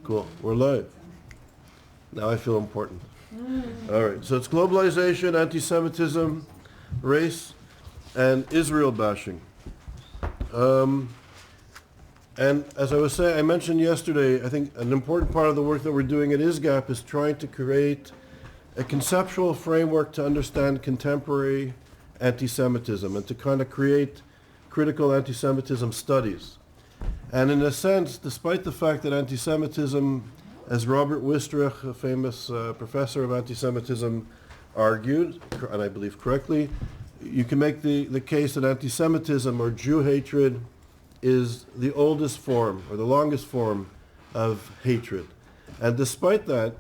Cool. We're live. Now I feel important. All right. So it's globalization, anti-Semitism, race, and Israel bashing. And as I was saying, I mentioned yesterday, I think an important part of the work that we're doing at ISGAP is trying to create a conceptual framework to understand contemporary anti-Semitism and to kind of create critical anti-Semitism studies. And in a sense, despite the fact that anti-Semitism, as Robert Wistrich, a famous professor of anti-Semitism, argued, and I believe correctly, you can make the case that anti-Semitism or Jew hatred is the oldest form or the longest form of hatred. And despite that,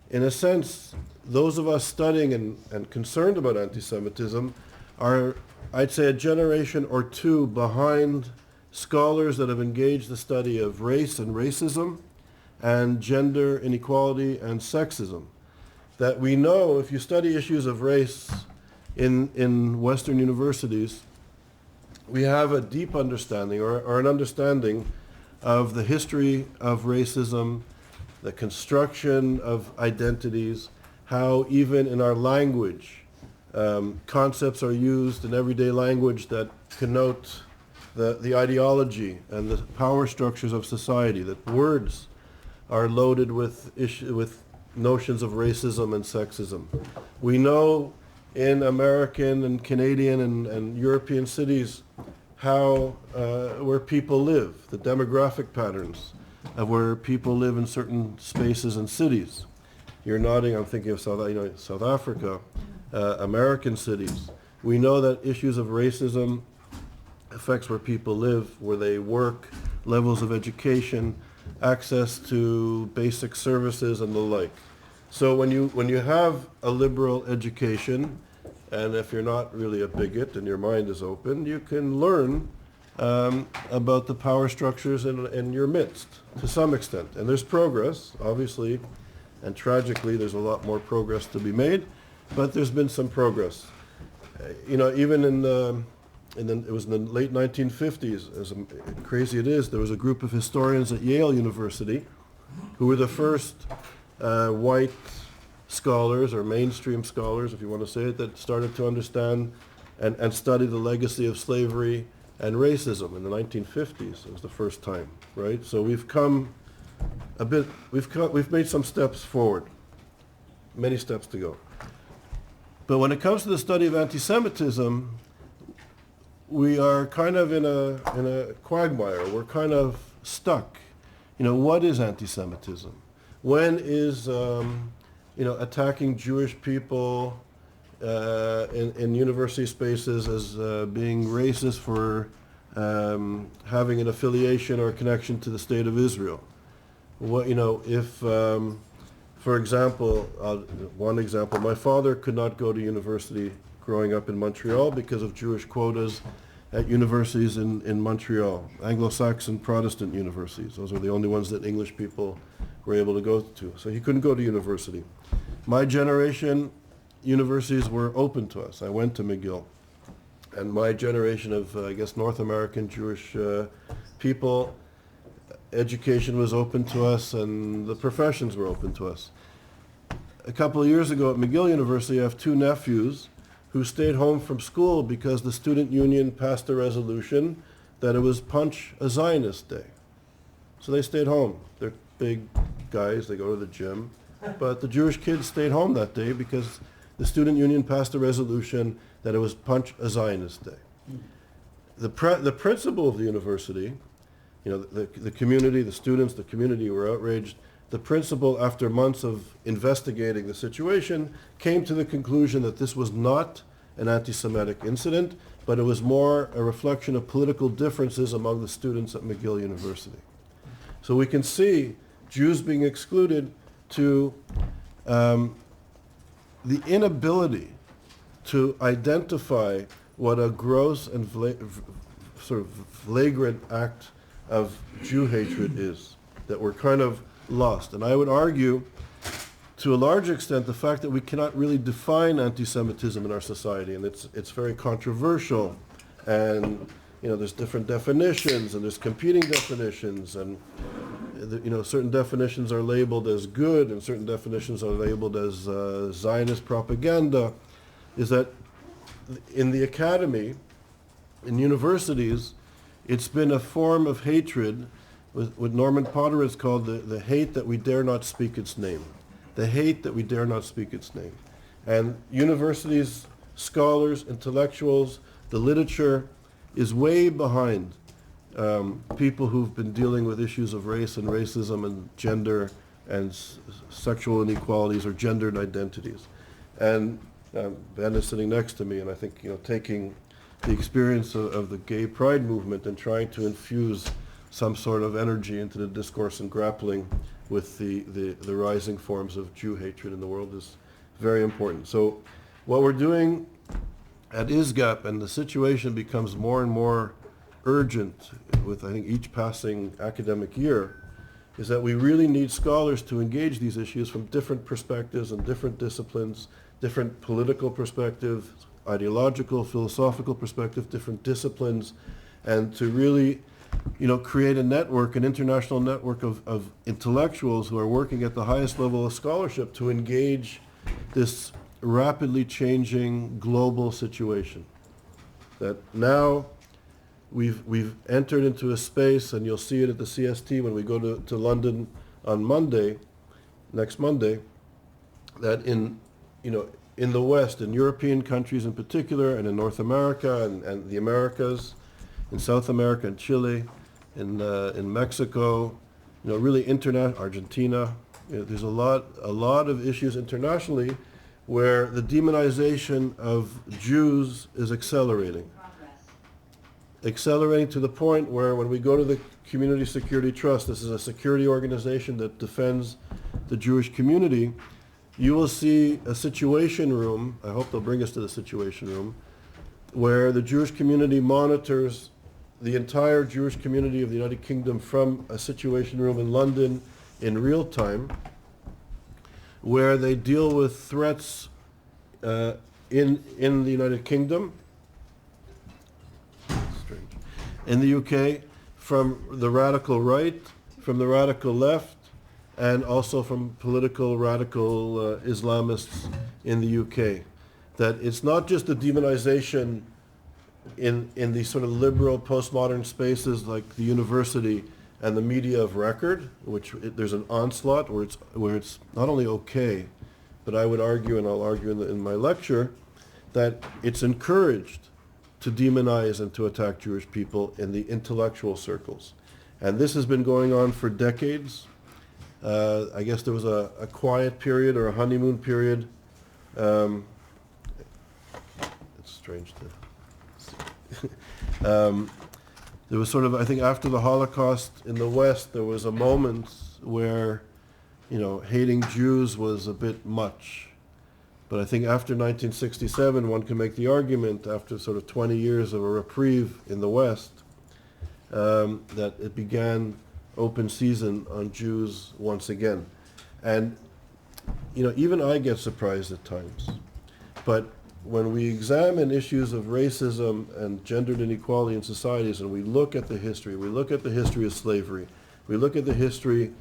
in a sense, those of us studying and concerned about anti-Semitism are, I'd say, a generation or two behind scholars that have engaged the study of race and racism and gender inequality and sexism. That we know, if you study issues of race in Western universities, we have a deep understanding or an understanding of the history of racism, the construction of identities, how even in our language, concepts are used in everyday language that connote the ideology and the power structures of society, that words are loaded with notions of racism and sexism. We know in American and Canadian and European cities how where people live, the demographic patterns of where people live in certain spaces and cities. You're nodding, I'm thinking of South Africa, American cities. We know that issues of racism affects where people live, where they work, levels of education, access to basic services and the like. So when you have a liberal education, and if you're not really a bigot and your mind is open, you can learn about the power structures in your midst to some extent. And there's progress, obviously, and tragically there's a lot more progress to be made, but there's been some progress. Even it was in the late 1950s, as crazy it is, there was a group of historians at Yale University who were the first white scholars, or mainstream scholars, if you want to say it, that started to understand and study the legacy of slavery and racism in the 1950s. It was the first time, right? So we've come a bit, we've made some steps forward, many steps to go. But when it comes to the study of anti-Semitism, we are kind of in a quagmire. We're kind of stuck. What is anti-Semitism? When is attacking Jewish people in university spaces as being racist for having an affiliation or a connection to the state of Israel? If, for example, one example, my father could not go to university growing up in Montreal because of Jewish quotas at universities in Montreal, Anglo-Saxon Protestant universities. Those were the only ones that English people were able to go to. So he couldn't go to university. My generation, universities were open to us. I went to McGill. And my generation of, North American Jewish people, education was open to us and the professions were open to us. A couple of years ago at McGill University, I have two nephews who stayed home from school because the student union passed a resolution that it was Punch a Zionist Day. So they stayed home. They're big guys, they go to the gym. But the Jewish kids stayed home that day because the student union passed a resolution that it was Punch a Zionist Day. The principal of the university, the community, the students, the community were outraged. The principal, after months of investigating the situation, came to the conclusion that this was not an anti-Semitic incident, but it was more a reflection of political differences among the students at McGill University. So we can see Jews being excluded to the inability to identify what a gross and flagrant act of Jew hatred is, that we're kind of lost. And I would argue, to a large extent, the fact that we cannot really define anti-Semitism in our society, and it's very controversial, and there's different definitions, and there's competing definitions, and certain definitions are labeled as good and certain definitions are labeled as Zionist propaganda, is that in the academy, in universities, it's been a form of hatred, what Norman Potter has called the hate that we dare not speak its name. The hate that we dare not speak its name. And universities, scholars, intellectuals, the literature is way behind people who've been dealing with issues of race and racism and gender and sexual inequalities or gendered identities. And Ben is sitting next to me, and I think taking the experience of the gay pride movement and trying to infuse some sort of energy into the discourse and grappling with the rising forms of Jew hatred in the world is very important. So what we're doing at ISGAP, and the situation becomes more and more urgent with, I think, each passing academic year, is that we really need scholars to engage these issues from different perspectives and different disciplines, different political perspectives, ideological, philosophical perspective, different disciplines, and to really create a network, an international network of intellectuals who are working at the highest level of scholarship to engage this rapidly changing global situation. That now we've entered into a space, and you'll see it at the CST when we go to London on Monday, next Monday, that in the West, in European countries in particular, and in North America and the Americas, in South America and Chile, in Mexico, really Argentina, there's a lot of issues internationally where the demonization of Jews is accelerating to the point where when we go to the Community Security Trust, this is a security organization that defends the Jewish community, you will see a situation room, I hope they'll bring us to the situation room, where the Jewish community monitors the entire Jewish community of the United Kingdom from a situation room in London in real time, where they deal with threats in the United Kingdom, strange, in the UK, from the radical right, from the radical left, and also from political radical Islamists in the UK. That it's not just the demonization in these sort of liberal postmodern spaces like the university and the media of record, there's an onslaught where it's not only okay, but I would argue, and I'll argue in my lecture, that it's encouraged to demonize and to attack Jewish people in the intellectual circles. And this has been going on for decades. I guess there was a quiet period or a honeymoon period. It's strange to see. There was sort of, I think after the Holocaust in the West, there was a moment where, hating Jews was a bit much. But I think after 1967, one can make the argument, after sort of 20 years of a reprieve in the West, that it began open season on Jews once again. And, even I get surprised at times. But when we examine issues of racism and gendered inequality in societies, and we look at the history of slavery, we look at the history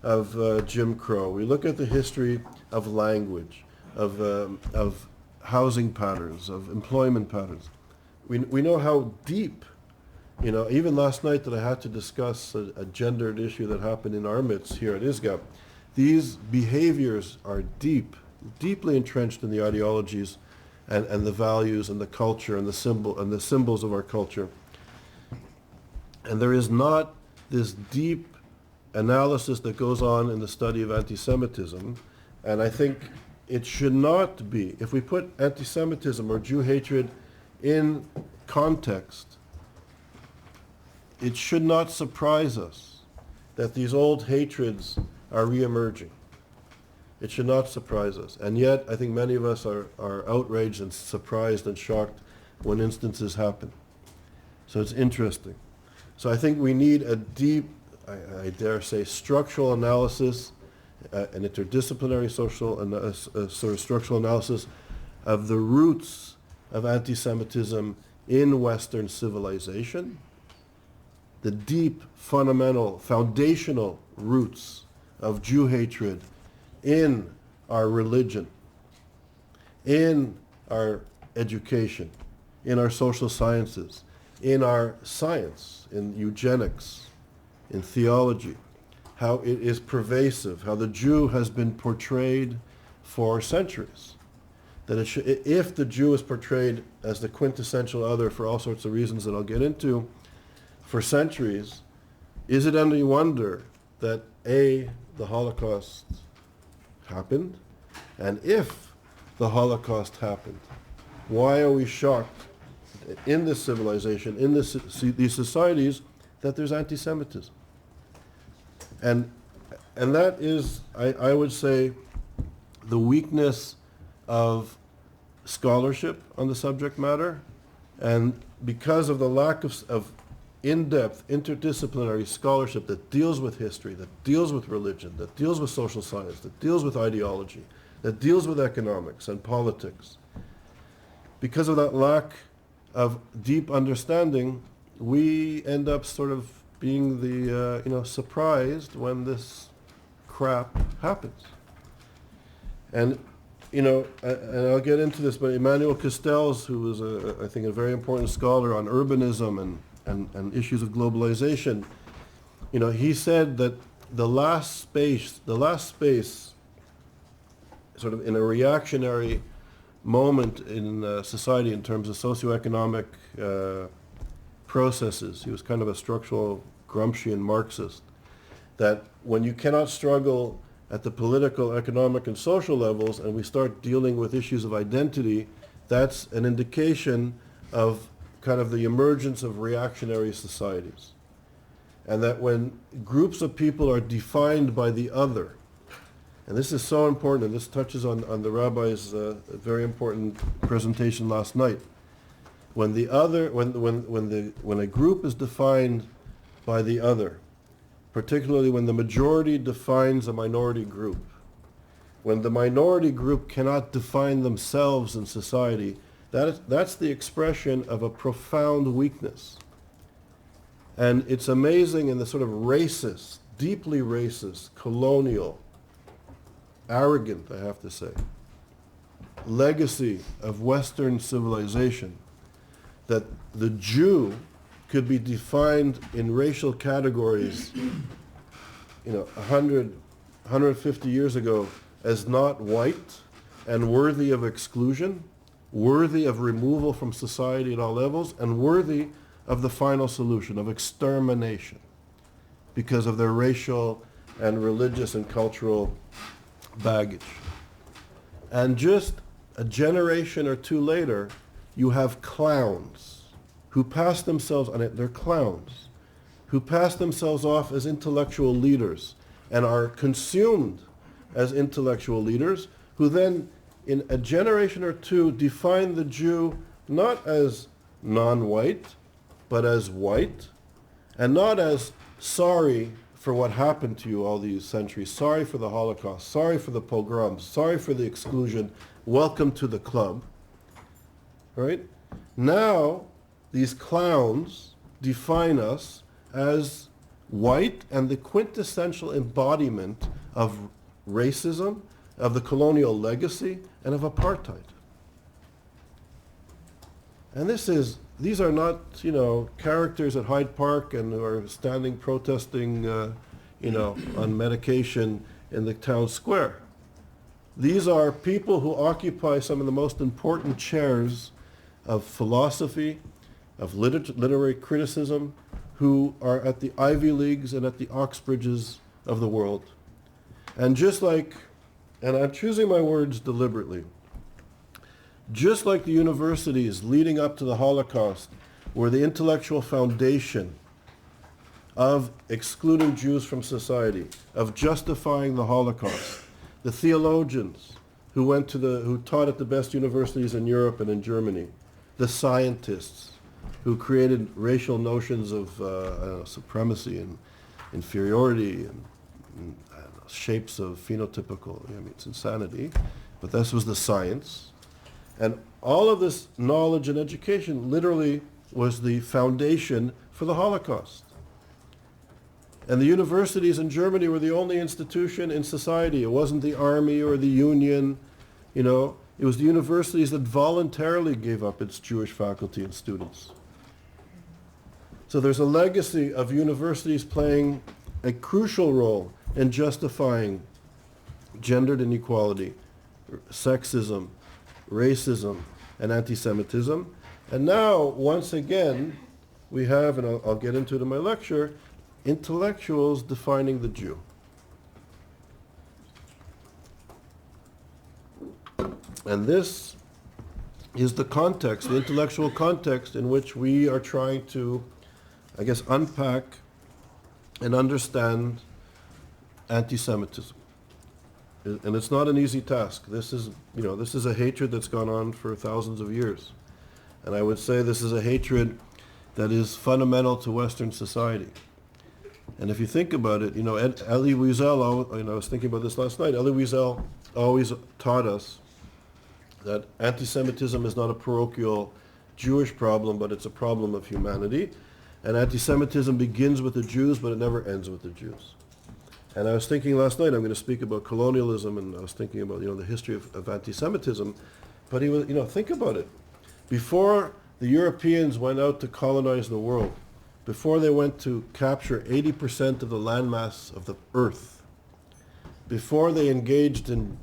of Jim Crow, we look at the history of language, of housing patterns, of employment patterns, we know how deep, even last night that I had to discuss a gendered issue that happened in our midst here at ISGAP, these behaviors are deeply entrenched in the ideologies and the values and the culture and the symbols of our culture. And there is not this deep analysis that goes on in the study of anti-Semitism. And I think it should not be, if we put anti-Semitism or Jew hatred in context, it should not surprise us that these old hatreds are reemerging. It should not surprise us. And yet, I think many of us are outraged and surprised and shocked when instances happen. So it's interesting. So I think we need a deep, I dare say, structural analysis, an interdisciplinary sort of structural analysis of the roots of anti-Semitism in Western civilization, the deep, fundamental, foundational roots of Jew hatred in our religion, in our education, in our social sciences, in our science, in eugenics, in theology, how it is pervasive, how the Jew has been portrayed for centuries. That if the Jew is portrayed as the quintessential other for all sorts of reasons that I'll get into, for centuries, is it any wonder that A, the Holocaust happened, and if the Holocaust happened, why are we shocked in this civilization, in these societies, that there's anti-Semitism? And that is, I would say, the weakness of scholarship on the subject matter, and because of the lack of in-depth interdisciplinary scholarship that deals with history, that deals with religion, that deals with social science, that deals with ideology, that deals with economics and politics, because of that lack of deep understanding, we end up sort of being the surprised when this crap happens. And and I'll get into this, but Emmanuel Castells, who is I think a very important scholar on urbanism and issues of globalization, he said that the last space, sort of in a reactionary moment in society in terms of socioeconomic processes, he was kind of a structural Gramscian Marxist, that when you cannot struggle at the political, economic, and social levels, and we start dealing with issues of identity, that's an indication of kind of the emergence of reactionary societies. And that when groups of people are defined by the other, and this is so important, and this touches on the rabbi's very important presentation last night, when a group is defined by the other, particularly when the majority defines a minority group, when the minority group cannot define themselves in society, that's the expression of a profound weakness. And it's amazing in the sort of racist, deeply racist, colonial, arrogant, I have to say, legacy of Western civilization, that the Jew could be defined in racial categories, 150 years ago as not white and worthy of exclusion, worthy of removal from society at all levels, and worthy of the final solution, of extermination, because of their racial and religious and cultural baggage. And just a generation or two later, you have clowns who pass themselves, they're clowns, who pass themselves off as intellectual leaders and are consumed as intellectual leaders, who then, in a generation or two, define the Jew not as non-white, but as white, and not as sorry for what happened to you all these centuries, sorry for the Holocaust, sorry for the pogroms, sorry for the exclusion, welcome to the club, right? Now, these clowns define us as white and the quintessential embodiment of racism, of the colonial legacy, and of apartheid. And these are not, characters at Hyde Park and who are standing protesting, on medication in the town square. These are people who occupy some of the most important chairs of philosophy, of literary criticism, who are at the Ivy Leagues and at the Oxbridges of the world. And just like, and I'm choosing my words deliberately, just like the universities leading up to the Holocaust were the intellectual foundation of excluding Jews from society, of justifying the Holocaust, the theologians who taught at the best universities in Europe and in Germany, the scientists who created racial notions of supremacy and inferiority and shapes of phenotypical, it's insanity, but this was the science. And all of this knowledge and education literally was the foundation for the Holocaust. And the universities in Germany were the only institution in society. It wasn't the army or the union, you know. It was the universities that voluntarily gave up its Jewish faculty and students. So there's a legacy of universities playing a crucial role in justifying gendered inequality, sexism, racism, and anti-Semitism. And now, once again, we have, and I'll get into it in my lecture, intellectuals defining the Jew. And this is the context, the intellectual context in which we are trying to, I guess, unpack and understand anti-Semitism. And it's not an easy task. This is, you know, this is a hatred that's gone on for thousands of years. And I would say this is a hatred that is fundamental to Western society. And if you think about it, you know, Elie Wiesel, I was thinking about this last night, Elie Wiesel always taught us that anti-Semitism is not a parochial Jewish problem, but it's a problem of humanity. And anti-Semitism begins with the Jews, but it never ends with the Jews. And I was thinking last night, I'm going to speak about colonialism, and I was thinking about, you know, the history of anti-Semitism. But he was, you know, think about it. Before the Europeans went out to colonize the world, before they went to capture 80% of the landmass of the earth, before they engaged in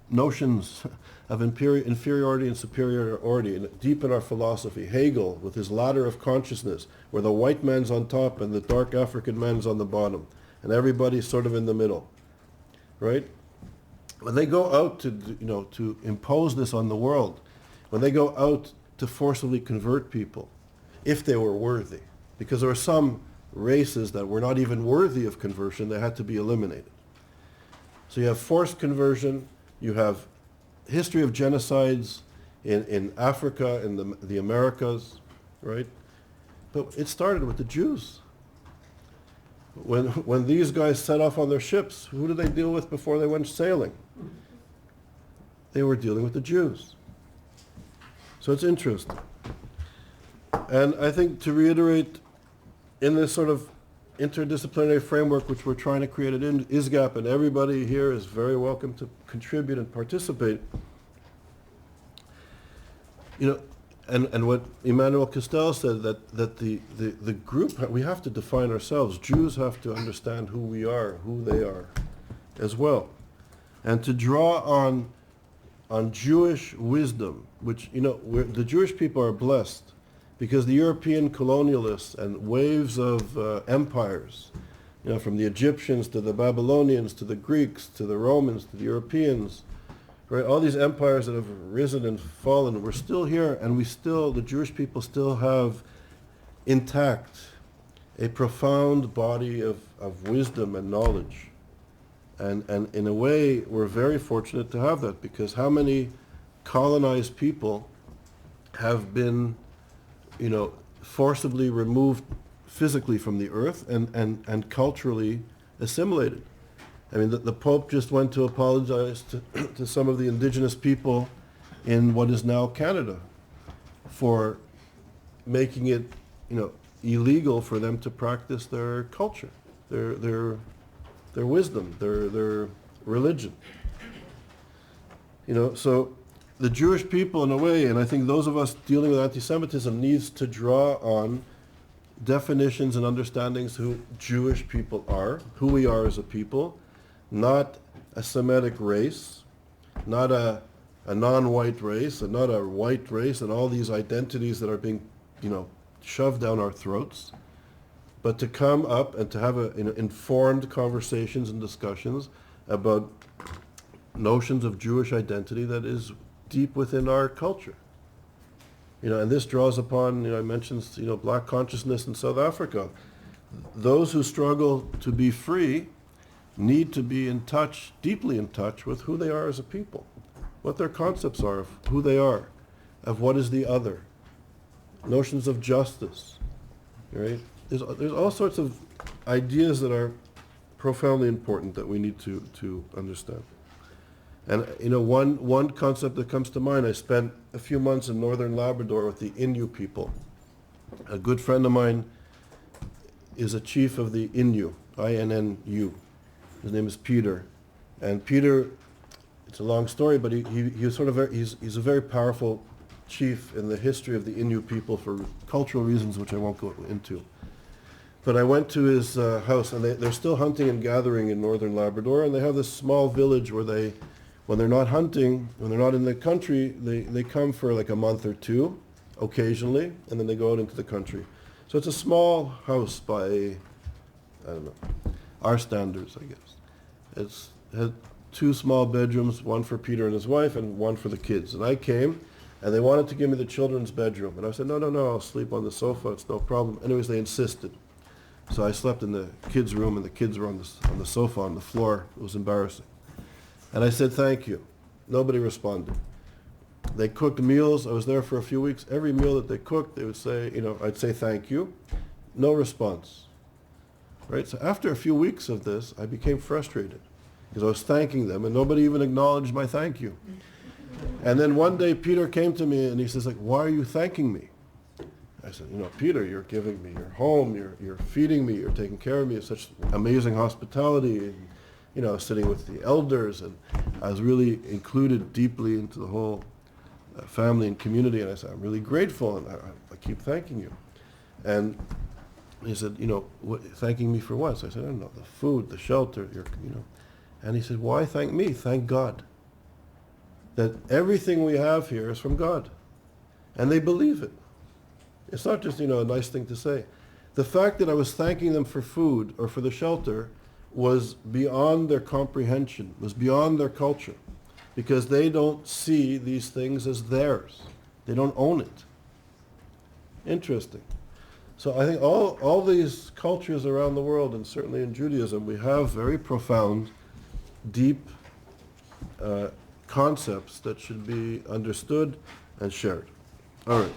notions of inferiority and superiority, deep in our philosophy, Hegel with his ladder of consciousness, where the white man's on top and the dark African man's on the bottom, and everybody's sort of in the middle, right? When they go out to, you know, to impose this on the world, when they go out to forcibly convert people, if they were worthy, because there were some races that were not even worthy of conversion, they had to be eliminated. So you have forced conversion, you have history of genocides in Africa, in the Americas, right? But it started with the Jews. When these guys set off on their ships, who did they deal with before they went sailing? They were dealing with the Jews. So it's interesting. And I think, to reiterate, in this sort of interdisciplinary framework which we're trying to create at ISGAP, and everybody here is very welcome to contribute and participate, you know, and what Emmanuel Castel said, that the group, we have to define ourselves. Jews have to understand who we are, who they are as well. And to draw on Jewish wisdom, which, you know, the Jewish people are blessed because the European colonialists and waves of empires, you know, from the Egyptians to the Babylonians to the Greeks to the Romans to the Europeans, right? All these empires that have risen and fallen, we're still here, and the Jewish people still have intact a profound body of wisdom and knowledge. And in a way, we're very fortunate to have that, because how many colonized people have been, you know, forcibly removed physically from the earth and culturally assimilated? I mean, the Pope just went to apologize to some of the indigenous people in what is now Canada for making it, you know, illegal for them to practice their culture, their wisdom, their religion. You know, so the Jewish people, in a way, and I think those of us dealing with anti-Semitism, needs to draw on definitions and understandings who Jewish people are, who we are as a people, not a Semitic race, not a non-white race, and not a white race, and all these identities that are being, you know, shoved down our throats, but to come up and to have informed conversations and discussions about notions of Jewish identity that is deep within our culture. You know, and this draws upon, you know, I mentioned, you know, black consciousness in South Africa. Those who struggle to be free need to be in touch, deeply in touch with who they are as a people, what their concepts are of who they are, of what is the other, notions of justice, right? There's all sorts of ideas that are profoundly important that we need to understand. And, you know, one concept that comes to mind, I spent a few months in northern Labrador with the Innu people. A good friend of mine is a chief of the Innu, I-N-N-U. His name is Peter. And Peter, it's a long story, but he's a very powerful chief in the history of the Innu people for cultural reasons, which I won't go into. But I went to his house, and they're still hunting and gathering in northern Labrador, and they have this small village where when they're not hunting, when they're not in the country, they come for like a month or two, occasionally, and then they go out into the country. So it's a small house by, I don't know, our standards, I guess. It had 2 small bedrooms, one for Peter and his wife, and one for the kids. And I came, and they wanted to give me the children's bedroom. And I said, no, I'll sleep on the sofa, it's no problem. Anyways, they insisted. So I slept in the kids' room, and the kids were on the sofa on the floor. It was embarrassing. And I said, thank you. Nobody responded. They cooked meals. I was there for a few weeks. Every meal that they cooked, they would say, I'd say thank you. No response. Right? So after a few weeks of this, I became frustrated because I was thanking them, and nobody even acknowledged my thank you. And then one day, Peter came to me, and he says, why are you thanking me? I said, Peter, you're giving me your home, you're feeding me, you're taking care of me, it's such amazing hospitality. And, I was sitting with the elders, and I was really included deeply into the whole family and community. And I said, I'm really grateful, and I keep thanking you. And he said, thanking me for what? So I said, I don't know, the food, the shelter, And he said, why thank me? Thank God. That everything we have here is from God. And they believe it. It's not just, a nice thing to say. The fact that I was thanking them for food or for the shelter was beyond their comprehension, was beyond their culture, because they don't see these things as theirs. They don't own it. Interesting. So I think all these cultures around the world, and certainly in Judaism, we have very profound, deep concepts that should be understood and shared. All right.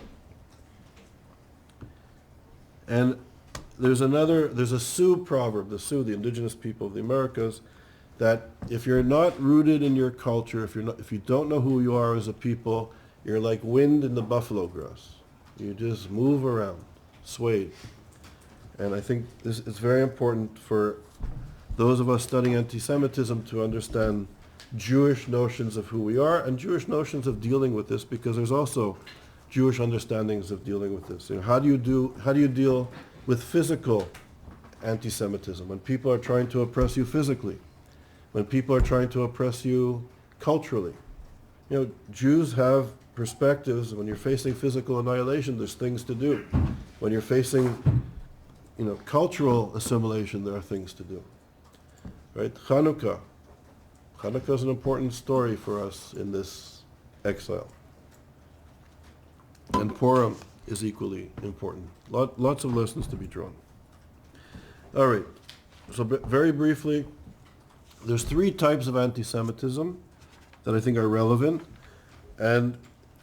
And there's a Sioux proverb, the Sioux, the indigenous people of the Americas, that if you're not rooted in your culture, if you don't know who you are as a people, you're like wind in the buffalo grass. You just move around, swayed. And I think this is very important for those of us studying anti-Semitism to understand Jewish notions of who we are and Jewish notions of dealing with this, because there's also Jewish understandings of dealing with this. How do you deal with physical anti-Semitism, when people are trying to oppress you physically, when people are trying to oppress you culturally? Jews have perspectives. When you're facing physical annihilation, there's things to do. When you're facing, cultural assimilation, there are things to do. Right? Hanukkah is an important story for us in this exile. And Purim is equally important. Lots of lessons to be drawn. All right. So very briefly, there's 3 types of anti-Semitism that I think are relevant. And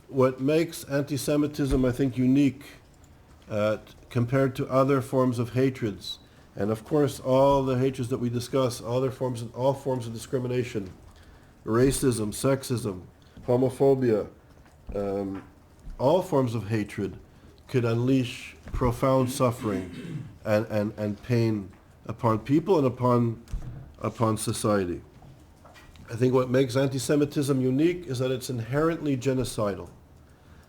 what makes anti-Semitism, I think, unique compared to other forms of hatreds, and of course all the hatreds that we discuss, all forms of discrimination, racism, sexism, homophobia, all forms of hatred could unleash profound suffering and pain upon people and upon society. I think what makes anti-Semitism unique is that it's inherently genocidal.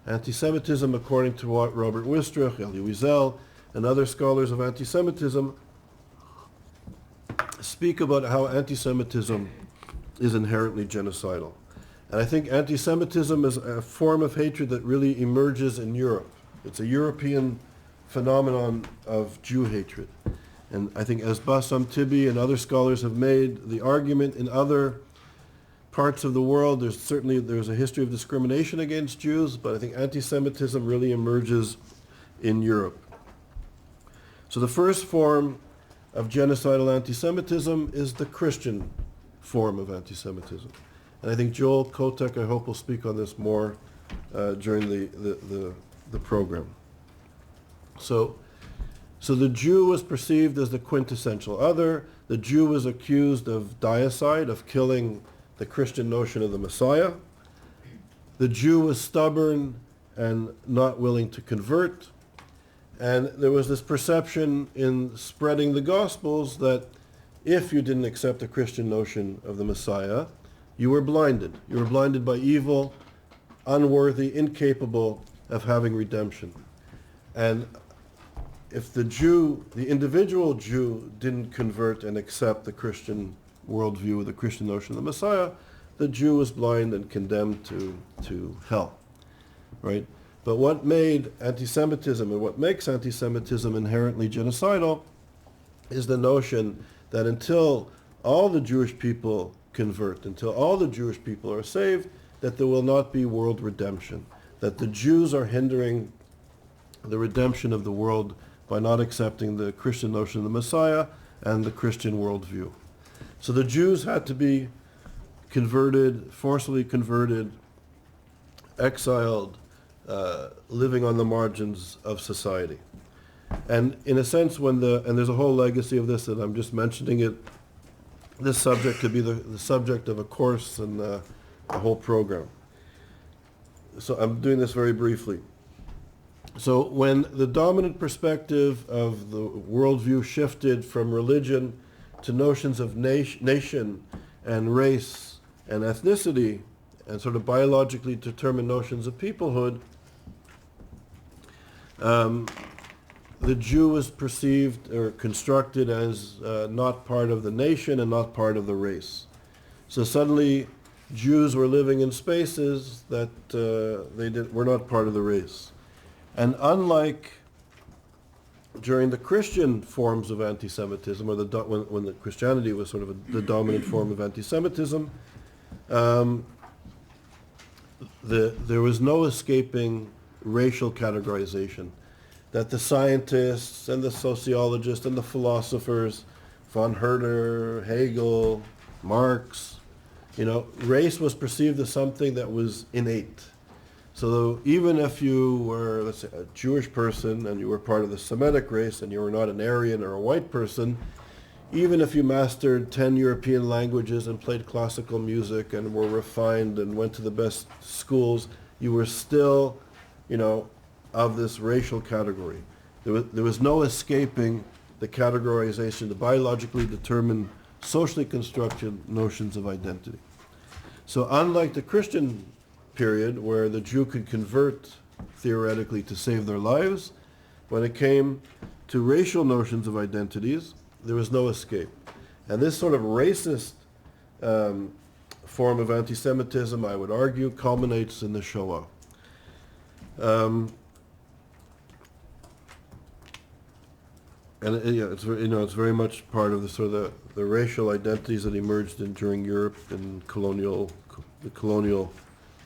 Anti-Semitism, according to what Robert Wistrich, Elie Wiesel, and other scholars of anti-Semitism speak about how anti-Semitism is inherently genocidal. And I think anti-Semitism is a form of hatred that really emerges in Europe. It's a European phenomenon of Jew hatred. And I think as Bassam Tibi and other scholars have made the argument in other parts of the world, there's a history of discrimination against Jews, but I think anti-Semitism really emerges in Europe. So the first form of genocidal anti-Semitism is the Christian form of anti-Semitism. And I think Joel Kotek, I hope, will speak on this more during the program. So the Jew was perceived as the quintessential other. The Jew was accused of deicide, of killing the Christian notion of the Messiah. The Jew was stubborn and not willing to convert. And there was this perception in spreading the Gospels that if you didn't accept the Christian notion of the Messiah, you were blinded. You were blinded by evil, unworthy, incapable of having redemption. And if the Jew, the individual Jew, didn't convert and accept the Christian worldview, the Christian notion of the Messiah, the Jew was blind and condemned to hell, right? But what made anti-Semitism and what makes anti-Semitism inherently genocidal is the notion that until all the Jewish people convert, until all the Jewish people are saved, that there will not be world redemption, that the Jews are hindering the redemption of the world by not accepting the Christian notion of the Messiah and the Christian worldview. So the Jews had to be converted, forcibly converted, exiled, living on the margins of society. And in a sense, and there's a whole legacy of this that I'm just mentioning it, this subject could be the subject of a course and a whole program. So I'm doing this very briefly. So when the dominant perspective of the worldview shifted from religion to notions of nation and race and ethnicity and sort of biologically determined notions of peoplehood, the Jew was perceived or constructed as not part of the nation and not part of the race. So suddenly Jews were living in spaces that were not part of the race. And unlike during the Christian forms of anti-Semitism, or when the Christianity was sort of the dominant form of anti-Semitism, there was no escaping racial categorization. That the scientists and the sociologists and the philosophers, von Herder, Hegel, Marx, race was perceived as something that was innate. So even if you were, let's say, a Jewish person and you were part of the Semitic race and you were not an Aryan or a white person, even if you mastered 10 European languages and played classical music and were refined and went to the best schools, you were still, of this racial category. There was no escaping the categorization, the biologically determined, socially constructed notions of identity. So unlike the Christian period where the Jew could convert theoretically to save their lives, when it came to racial notions of identities, there was no escape. And this sort of racist form of anti-Semitism, I would argue, culminates in the Shoah. And it's very much part of the sort of the racial identities that emerged during Europe in the colonial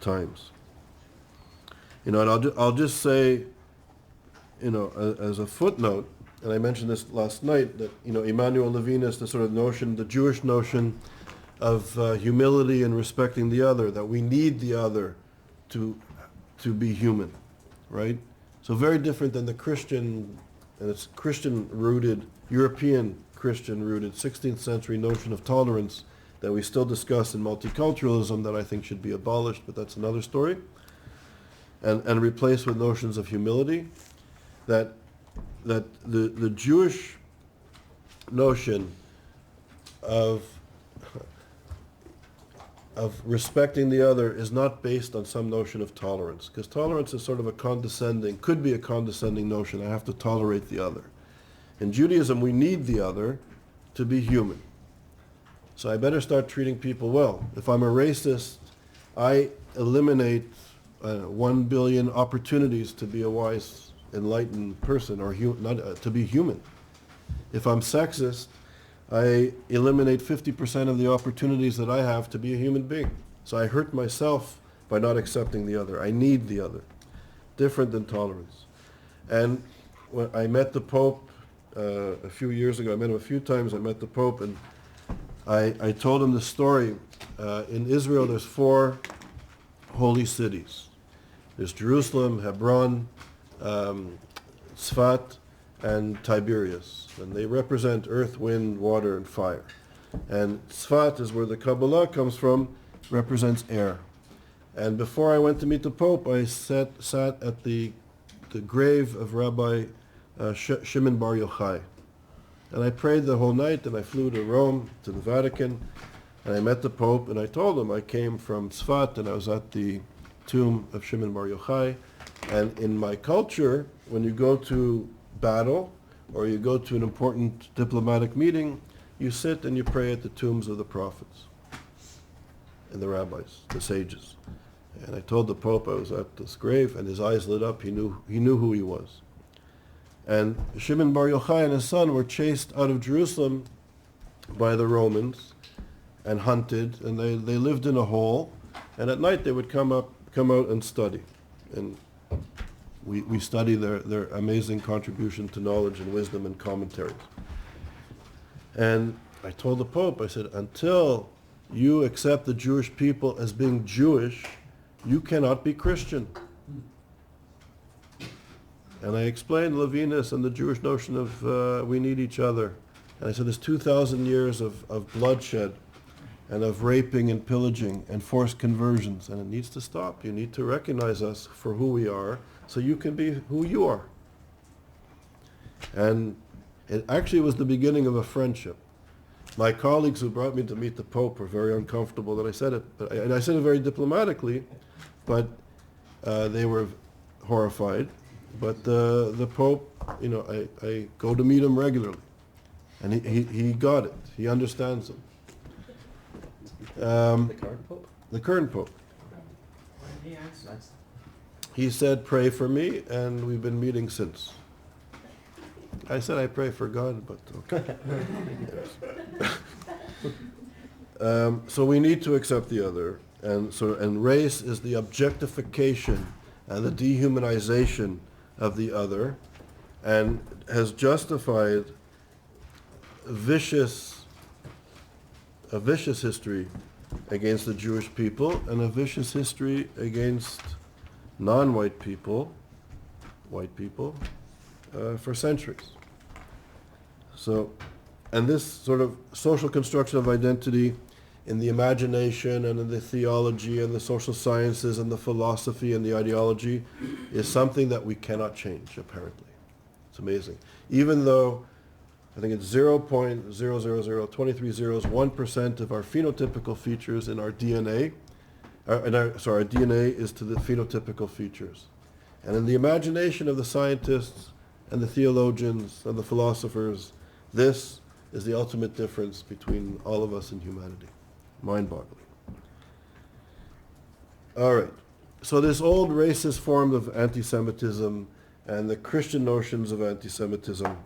times. And I'll just say, as a footnote, and I mentioned this last night, that Emmanuel Levinas, the sort of notion, the Jewish notion of humility and respecting the other, that we need the other to be human, right? So very different than the Christian. And it's Christian-rooted, European Christian-rooted 16th century notion of tolerance that we still discuss in multiculturalism that I think should be abolished, but that's another story, and replaced with notions of humility, that the Jewish notion of respecting the other is not based on some notion of tolerance, because tolerance is sort of could be a condescending notion. I have to tolerate the other. In Judaism, we need the other to be human. So I better start treating people well. If I'm a racist, I eliminate 1 billion opportunities to be a wise, enlightened person, or to be human. If I'm sexist, I eliminate 50% of the opportunities that I have to be a human being. So I hurt myself by not accepting the other. I need the other. Different than tolerance. And when I met the Pope a few years ago, I met him a few times, I met the Pope, and I told him the story. In Israel, there's 4 holy cities. There's Jerusalem, Hebron, Tzfat, and Tiberias. And they represent earth, wind, water, and fire. And Tzfat is where the Kabbalah comes from, represents air. And before I went to meet the Pope, I sat at the grave of Rabbi Shimon Bar Yochai. And I prayed the whole night, and I flew to Rome, to the Vatican, and I met the Pope, and I told him I came from Tzfat, and I was at the tomb of Shimon Bar Yochai. And in my culture, when you go to battle, or you go to an important diplomatic meeting, you sit and you pray at the tombs of the prophets and the rabbis, the sages. And I told the Pope I was at this grave, and his eyes lit up. He knew who he was. And Shimon Bar Yochai and his son were chased out of Jerusalem by the Romans and hunted, and they lived in a hole. And at night they would come out and study. And we study their amazing contribution to knowledge and wisdom and commentaries. And I told the Pope, I said, until you accept the Jewish people as being Jewish, you cannot be Christian. And I explained Levinas and the Jewish notion of we need each other. And I said there's 2,000 years of bloodshed and of raping and pillaging and forced conversions, and it needs to stop. You need to recognize us for who we are so you can be who you are. And it actually was the beginning of a friendship. My colleagues who brought me to meet the Pope were very uncomfortable that I said it, and I said it very diplomatically, but they were horrified. But the Pope, I go to meet him regularly, and he got it. He understands him. The current Pope? The current Pope. What did he answer? He said, pray for me, and we've been meeting since. I said I pray for God, but okay. So we need to accept the other, and race is the objectification and the dehumanization of the other, and has justified a vicious history against the Jewish people and a vicious history against non-white people, white people, for centuries. So, and this sort of social construction of identity in the imagination and in the theology and the social sciences and the philosophy and the ideology is something that we cannot change, apparently. It's amazing. Even though I think it's 0.000230 1% of our phenotypical features in our DNA, our DNA is to the phenotypical features. And in the imagination of the scientists and the theologians and the philosophers, this is the ultimate difference between all of us and humanity. Mind-boggling. All right. So this old racist form of anti-Semitism and the Christian notions of anti-Semitism,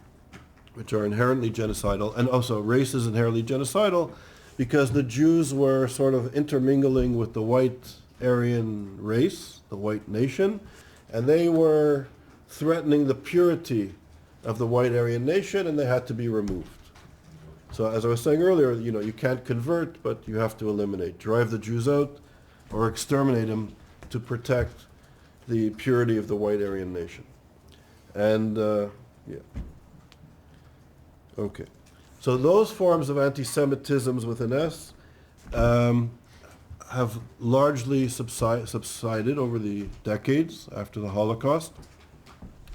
which are inherently genocidal, and also race is inherently genocidal because the Jews were sort of intermingling with the white Aryan race, the white nation, and they were threatening the purity of the white Aryan nation, and they had to be removed. So as I was saying earlier, you can't convert, but you have to eliminate. Drive the Jews out or exterminate them to protect the purity of the white Aryan nation. And, Okay. So those forms of anti-Semitisms with an S have largely subsided over the decades after the Holocaust.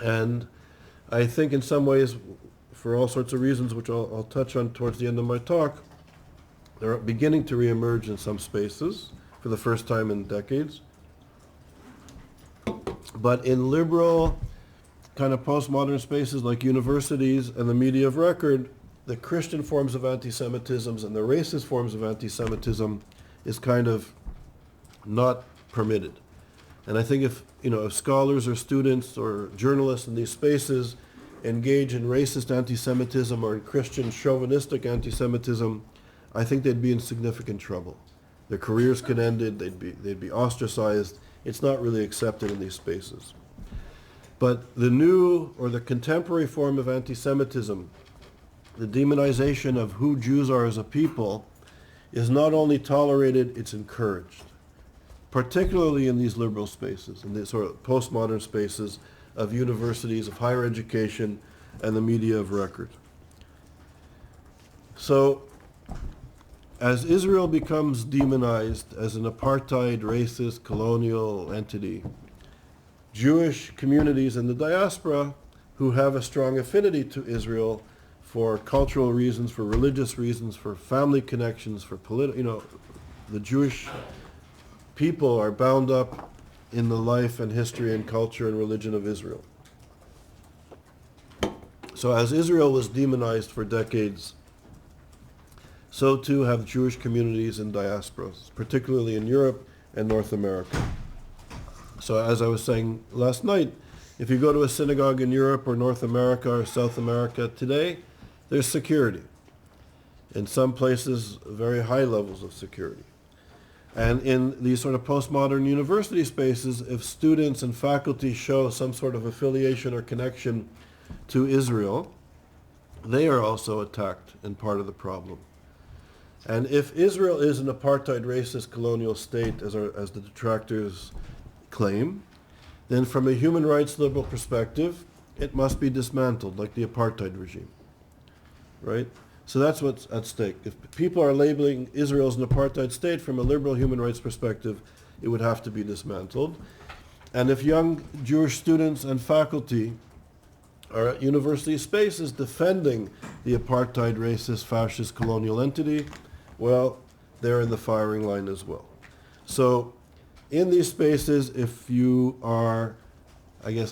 And I think in some ways, for all sorts of reasons, which I'll touch on towards the end of my talk, they're beginning to reemerge in some spaces for the first time in decades. But in liberal, kind of postmodern spaces like universities and the media of record, the Christian forms of anti-Semitism and the racist forms of anti-Semitism is kind of not permitted. And I think if scholars or students or journalists in these spaces engage in racist anti-Semitism or in Christian chauvinistic anti-Semitism, I think they'd be in significant trouble. Their careers could end, they'd be ostracized. It's not really accepted in these spaces. But the new or the contemporary form of anti-Semitism, the demonization of who Jews are as a people, is not only tolerated, it's encouraged, particularly in these liberal spaces, in these sort of postmodern spaces of universities, of higher education, and the media of record. So, as Israel becomes demonized as an apartheid, racist, colonial entity, Jewish communities in the diaspora who have a strong affinity to Israel for cultural reasons, for religious reasons, for family connections, for political, the Jewish people are bound up in the life and history and culture and religion of Israel. So as Israel was demonized for decades, so too have Jewish communities in diasporas, particularly in Europe and North America. So as I was saying last night, if you go to a synagogue in Europe or North America or South America today, there's security. In some places, very high levels of security. And in these sort of postmodern university spaces, if students and faculty show some sort of affiliation or connection to Israel, they are also attacked and part of the problem. And if Israel is an apartheid, racist, colonial state, as the detractors claim, then from a human rights liberal perspective, it must be dismantled, like the apartheid regime, right? So that's what's at stake. If people are labeling Israel as an apartheid state from a liberal human rights perspective, it would have to be dismantled. And if young Jewish students and faculty are at university spaces defending the apartheid, racist, fascist, colonial entity, well, they're in the firing line as well. So in these spaces, if you are,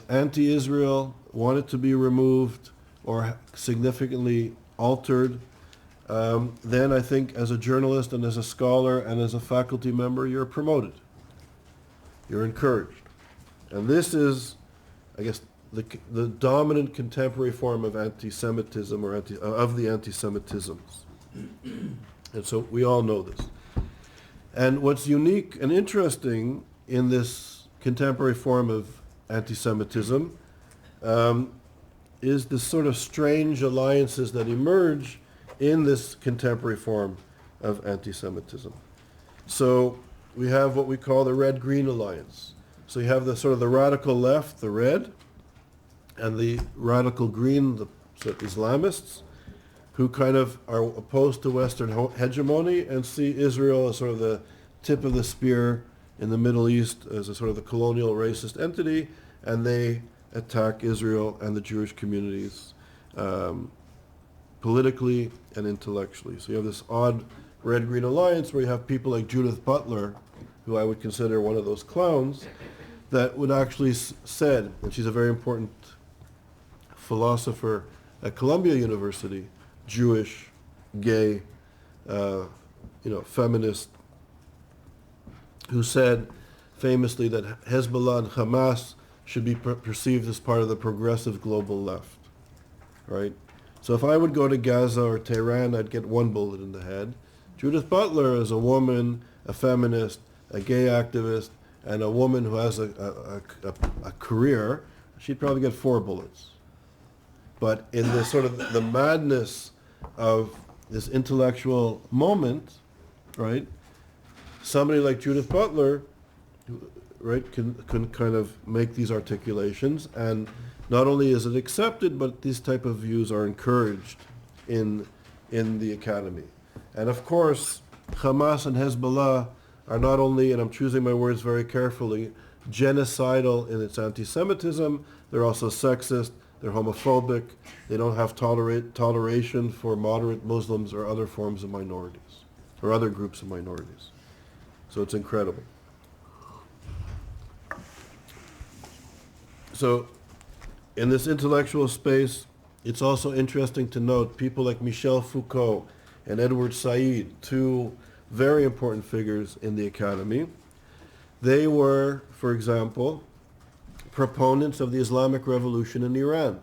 anti-Israel, want it to be removed or significantly altered, then I think as a journalist and as a scholar and as a faculty member, you're promoted. You're encouraged. And this is, the dominant contemporary form of anti-Semitism or of the anti-Semitisms. And so we all know this. And what's unique and interesting in this contemporary form of anti-Semitism is this sort of strange alliances that emerge in this contemporary form of anti-Semitism. So we have what we call the Red-Green Alliance. So you have the sort of the radical left, the red, and the radical green, the sort of Islamists, who kind of are opposed to Western hegemony and see Israel as sort of the tip of the spear in the Middle East as a sort of the colonial racist entity, and they attack Israel and the Jewish communities politically and intellectually. So you have this odd red-green alliance where you have people like Judith Butler, who I would consider one of those clowns, that would actually said, and she's a very important philosopher at Columbia University, Jewish, gay, feminist, who said famously that Hezbollah and Hamas should be perceived as part of the progressive global left, right? So if I would go to Gaza or Tehran, I'd get one bullet in the head. Judith Butler is a woman, a feminist, a gay activist, and a woman who has a career, she'd probably get 4 bullets. But in this sort of the madness of this intellectual moment, right, somebody like Judith Butler, right, can kind of make these articulations, and not only is it accepted, but these type of views are encouraged in the academy. And of course, Hamas and Hezbollah are not only, and I'm choosing my words very carefully, genocidal in its anti-Semitism, they're also sexist, they're homophobic, they don't have toleration for moderate Muslims or other forms of minorities, or other groups of minorities. So it's incredible. So in this intellectual space, it's also interesting to note people like Michel Foucault and Edward Said, 2 very important figures in the academy. They were, for example, proponents of the Islamic Revolution in Iran.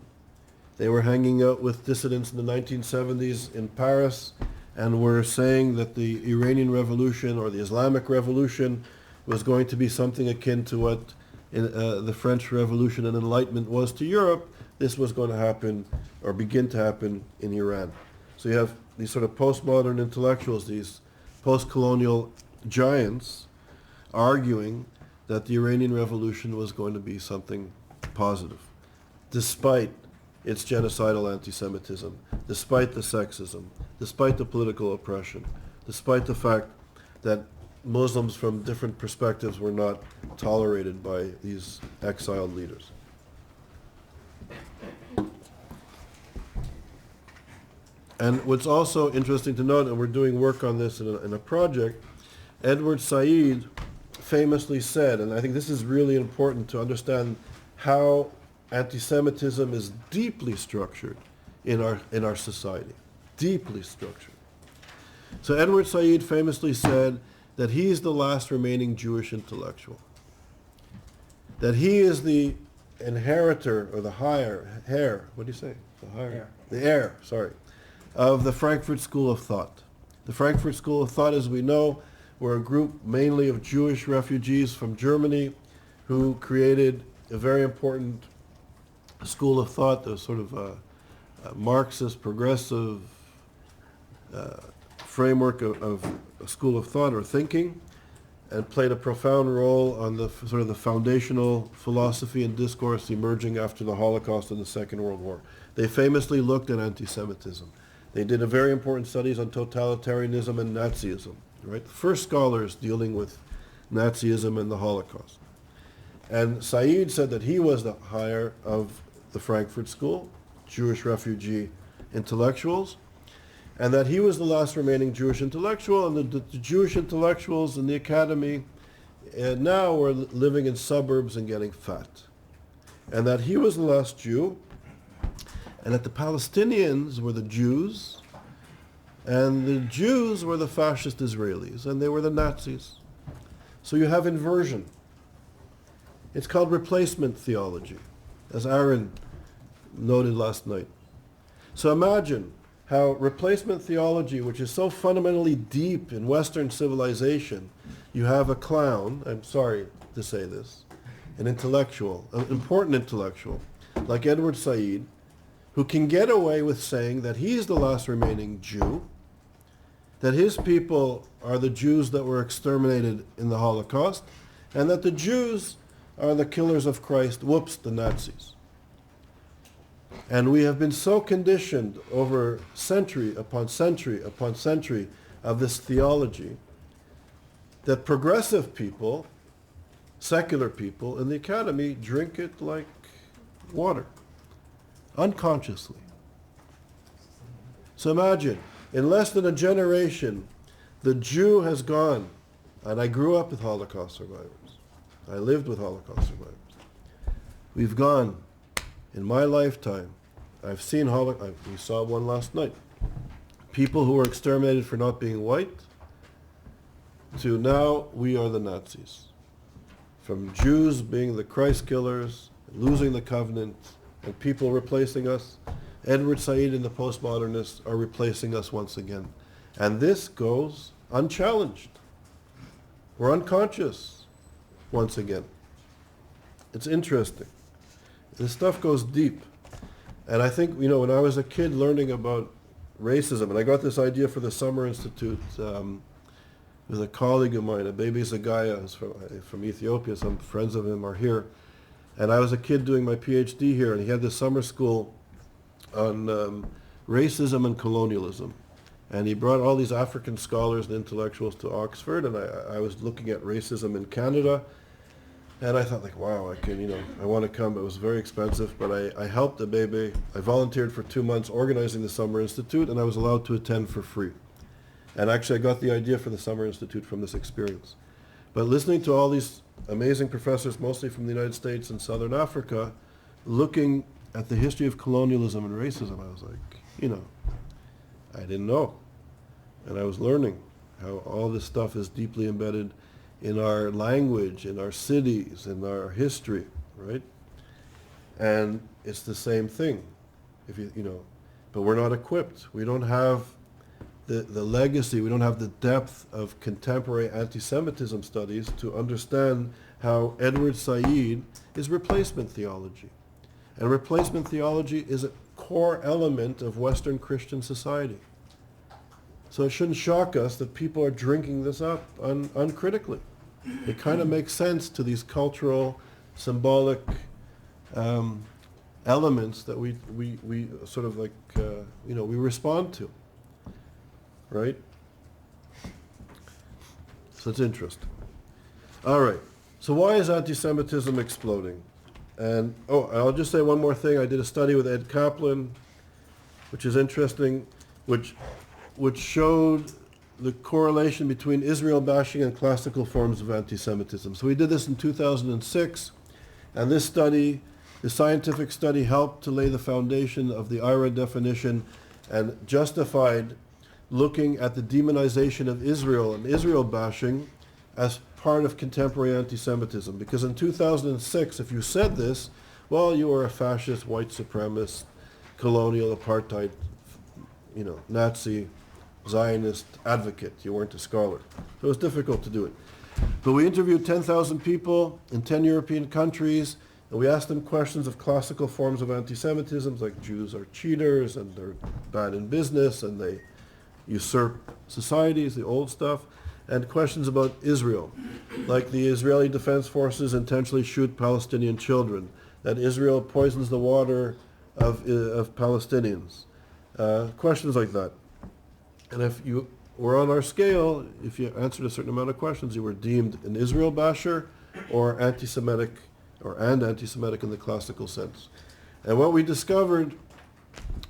They were hanging out with dissidents in the 1970s in Paris and were saying that the Iranian Revolution or the Islamic Revolution was going to be something akin to what the French Revolution and Enlightenment was to Europe. This was going to happen or begin to happen in Iran. So you have these sort of postmodern intellectuals, these post-colonial giants, arguing that the Iranian Revolution was going to be something positive, despite its genocidal anti-Semitism, despite the sexism, despite the political oppression, despite the fact that Muslims from different perspectives were not tolerated by these exiled leaders. And what's also interesting to note, and we're doing work on this in a project, Edward Said famously said, and I think this is really important to understand how anti-Semitism is deeply structured in our society, deeply structured. So Edward Said famously said that he's the last remaining Jewish intellectual, that he is the inheritor or the heir, what do you say? The heir, sorry, of the Frankfurt School of Thought. The Frankfurt School of Thought, as we know, were a group mainly of Jewish refugees from Germany who created a very important school of thought, a sort of a Marxist, progressive framework of a school of thought or thinking, and played a profound role on the sort of the foundational philosophy and discourse emerging after the Holocaust and the Second World War. They famously looked at anti-Semitism. They did a very important studies on totalitarianism and Nazism, right? The first scholars dealing with Nazism and the Holocaust. And Said said that he was the hire of the Frankfurt School, Jewish refugee intellectuals, and that he was the last remaining Jewish intellectual, and the Jewish intellectuals in the academy now were living in suburbs and getting fat. And that he was the last Jew, and that the Palestinians were the Jews, and the Jews were the fascist Israelis, and they were the Nazis. So you have inversion. It's called replacement theology, as Aaron noted last night. So imagine how replacement theology, which is so fundamentally deep in Western civilization, you have a clown, I'm sorry to say this, an intellectual, an important intellectual, like Edward Said, who can get away with saying that he's the last remaining Jew, that his people are the Jews that were exterminated in the Holocaust, and that the Jews are the killers of Christ, whoops, the Nazis. And we have been so conditioned over century upon century upon century of this theology that progressive people, secular people in the academy drink it like water, unconsciously. So imagine, in less than a generation, the Jew has gone, and I grew up with Holocaust survivors. I lived with Holocaust survivors. We've gone, in my lifetime, I've seen Holocaust, we saw one last night, people who were exterminated for not being white, to now we are the Nazis. From Jews being the Christ killers, losing the covenant, and people replacing us, Edward Said and the postmodernists are replacing us once again. And this goes unchallenged. We're unconscious once again. It's interesting. This stuff goes deep. And I think, when I was a kid learning about racism, and I got this idea for the Summer Institute with a colleague of mine, a baby Zagaya, who's from Ethiopia. Some friends of him are here. And I was a kid doing my PhD here, and he had this summer school on racism and colonialism. And he brought all these African scholars and intellectuals to Oxford, and I was looking at racism in Canada, and I thought, wow, I want to come, but it was very expensive, but I helped the baby. I volunteered for 2 months organizing the Summer Institute, and I was allowed to attend for free. And actually, I got the idea for the Summer Institute from this experience. But listening to all these amazing professors, mostly from the United States and Southern Africa, looking at the history of colonialism and racism, I was like, I didn't know. And I was learning how all this stuff is deeply embedded in our language, in our cities, in our history, right? And it's the same thing, but we're not equipped. We don't have the legacy, we don't have the depth of contemporary anti-Semitism studies to understand how Edward Said is replacement theology. And replacement theology is a core element of Western Christian society. So it shouldn't shock us that people are drinking this up uncritically. It kind of makes sense to these cultural, symbolic elements that we sort of we respond to, right? So it's interesting. All right. So why is anti-Semitism exploding? And I'll just say one more thing. I did a study with Ed Kaplan, which is interesting. which showed the correlation between Israel bashing and classical forms of anti-Semitism. So we did this in 2006, and this study, the scientific study, helped to lay the foundation of the IRA definition and justified looking at the demonization of Israel and Israel bashing as part of contemporary anti-Semitism. Because in 2006, if you said this, well, you were a fascist, white supremacist, colonial, apartheid, Nazi, Zionist advocate. You weren't a scholar. So it was difficult to do it. But we interviewed 10,000 people in 10 European countries, and we asked them questions of classical forms of anti-Semitism, like Jews are cheaters, and they're bad in business, and they usurp societies, the old stuff, and questions about Israel, like the Israeli Defense Forces intentionally shoot Palestinian children, that Israel poisons the water of Palestinians, questions like that. And if you were on our scale, if you answered a certain amount of questions, you were deemed an Israel basher or anti-Semitic, and anti-Semitic in the classical sense. And what we discovered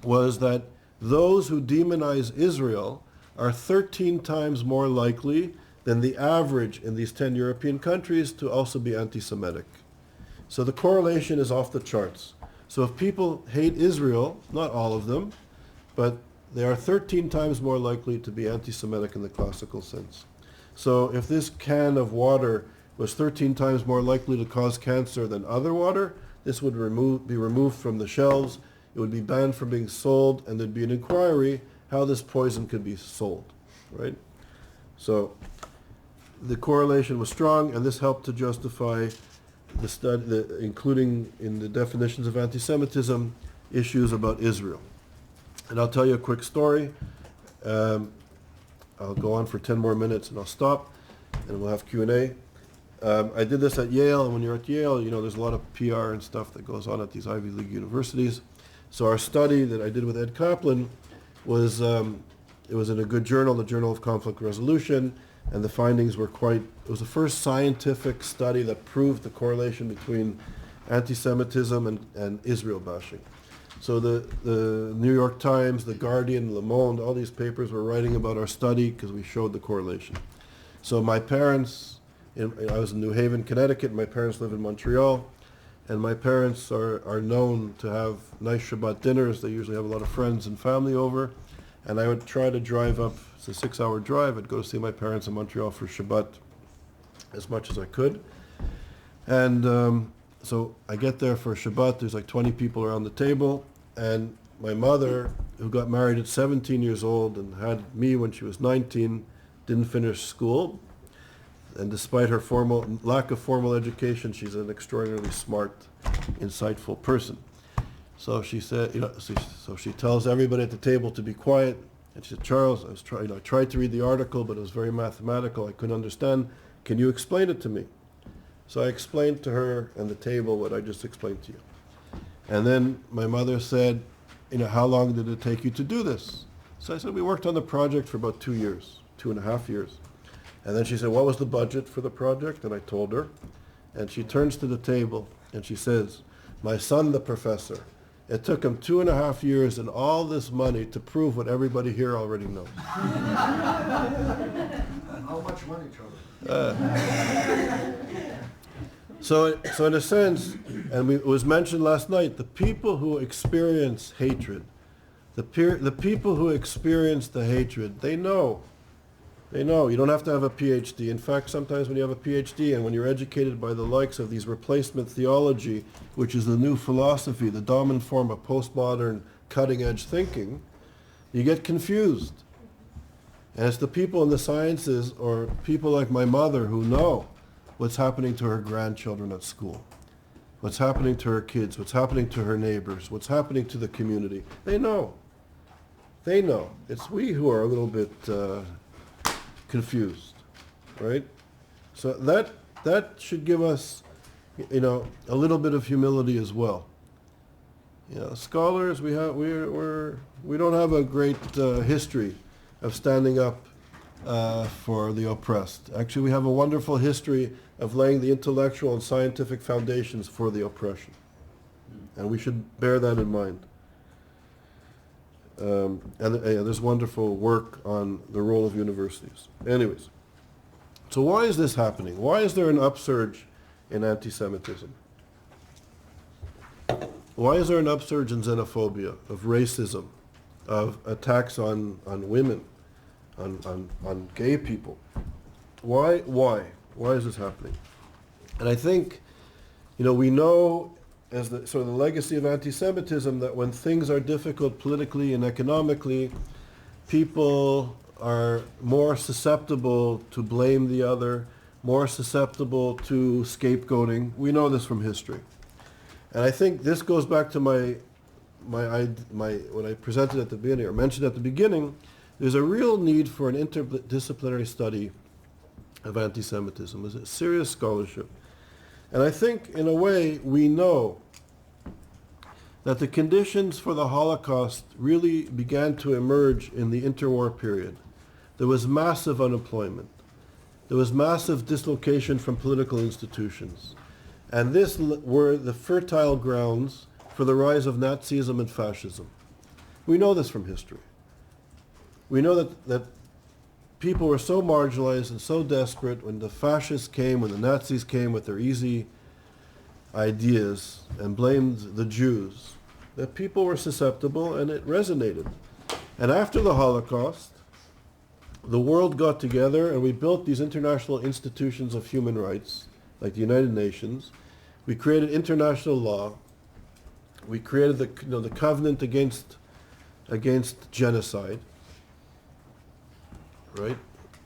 was that those who demonize Israel are 13 times more likely than the average in these 10 European countries to also be anti-Semitic. So the correlation is off the charts. So if people hate Israel, not all of them, but they are 13 times more likely to be anti-Semitic in the classical sense. So if this can of water was 13 times more likely to cause cancer than other water, this would be removed from the shelves, it would be banned from being sold, and there'd be an inquiry how this poison could be sold, right? So the correlation was strong, and this helped to justify the study, including in the definitions of anti-Semitism, issues about Israel. And I'll tell you a quick story. I'll go on for 10 more minutes and I'll stop, and we'll have Q&A. I did this at Yale, and when you're at Yale, there's a lot of PR and stuff that goes on at these Ivy League universities. So our study that I did with Ed Kaplan was, it was in a good journal, the Journal of Conflict Resolution, and the findings were it was the first scientific study that proved the correlation between anti-Semitism and Israel bashing. So the New York Times, the Guardian, Le Monde, all these papers were writing about our study because we showed the correlation. So my parents, I was in New Haven, Connecticut, my parents live in Montreal, and my parents are known to have nice Shabbat dinners. They usually have a lot of friends and family over, and I would try to drive up, it's a 6-hour drive, I'd go to see my parents in Montreal for Shabbat as much as I could. And so I get there for Shabbat, there's like 20 people around the table, and my mother, who got married at 17 years old and had me when she was 19, didn't finish school. And despite her lack of formal education, she's an extraordinarily smart, insightful person. So she said, so she tells everybody at the table to be quiet. And she said, Charles, I tried to read the article, but it was very mathematical. I couldn't understand. Can you explain it to me? So I explained to her and the table what I just explained to you. And then my mother said, how long did it take you to do this? So I said, we worked on the project for about 2 years, 2.5 years. And then she said, what was the budget for the project? And I told her. And she turns to the table and she says, my son, the professor, it took him 2.5 years and all this money to prove what everybody here already knows. How much money, Charlie? So in a sense, and it was mentioned last night, the people who experience hatred, the people who experience the hatred, they know. They know. You don't have to have a PhD. In fact, sometimes when you have a PhD and when you're educated by the likes of these replacement theology, which is the new philosophy, the dominant form of postmodern cutting-edge thinking, you get confused. And it's the people in the sciences or people like my mother who know what's happening to her grandchildren at school, what's happening to her kids, what's happening to her neighbors, what's happening to the community. They know. They know. It's we who are a little bit confused, right? So that should give us, a little bit of humility as well. Scholars, we don't have a great history of standing up for the oppressed. Actually, we have a wonderful history of laying the intellectual and scientific foundations for the oppression, and we should bear that in mind. There's wonderful work on the role of universities. Anyways, so why is this happening? Why is there an upsurge in anti-Semitism? Why is there an upsurge in xenophobia, of racism, of attacks on women, on gay people? Why is this happening? And I think, we know as the sort of the legacy of anti-Semitism that when things are difficult politically and economically, people are more susceptible to blame the other, more susceptible to scapegoating. We know this from history. And I think this goes back to my when I presented at the beginning, or mentioned at the beginning, there's a real need for an interdisciplinary study of anti-Semitism. There's a serious scholarship. And I think, in a way, we know that the conditions for the Holocaust really began to emerge in the interwar period. There was massive unemployment. There was massive dislocation from political institutions. And this were the fertile grounds for the rise of Nazism and fascism. We know this from history. We know that people were so marginalized and so desperate when the fascists came, when the Nazis came with their easy ideas and blamed the Jews, that people were susceptible and it resonated. And after the Holocaust, the world got together and we built these international institutions of human rights, like the United Nations. We created international law. We created the covenant against genocide. Right?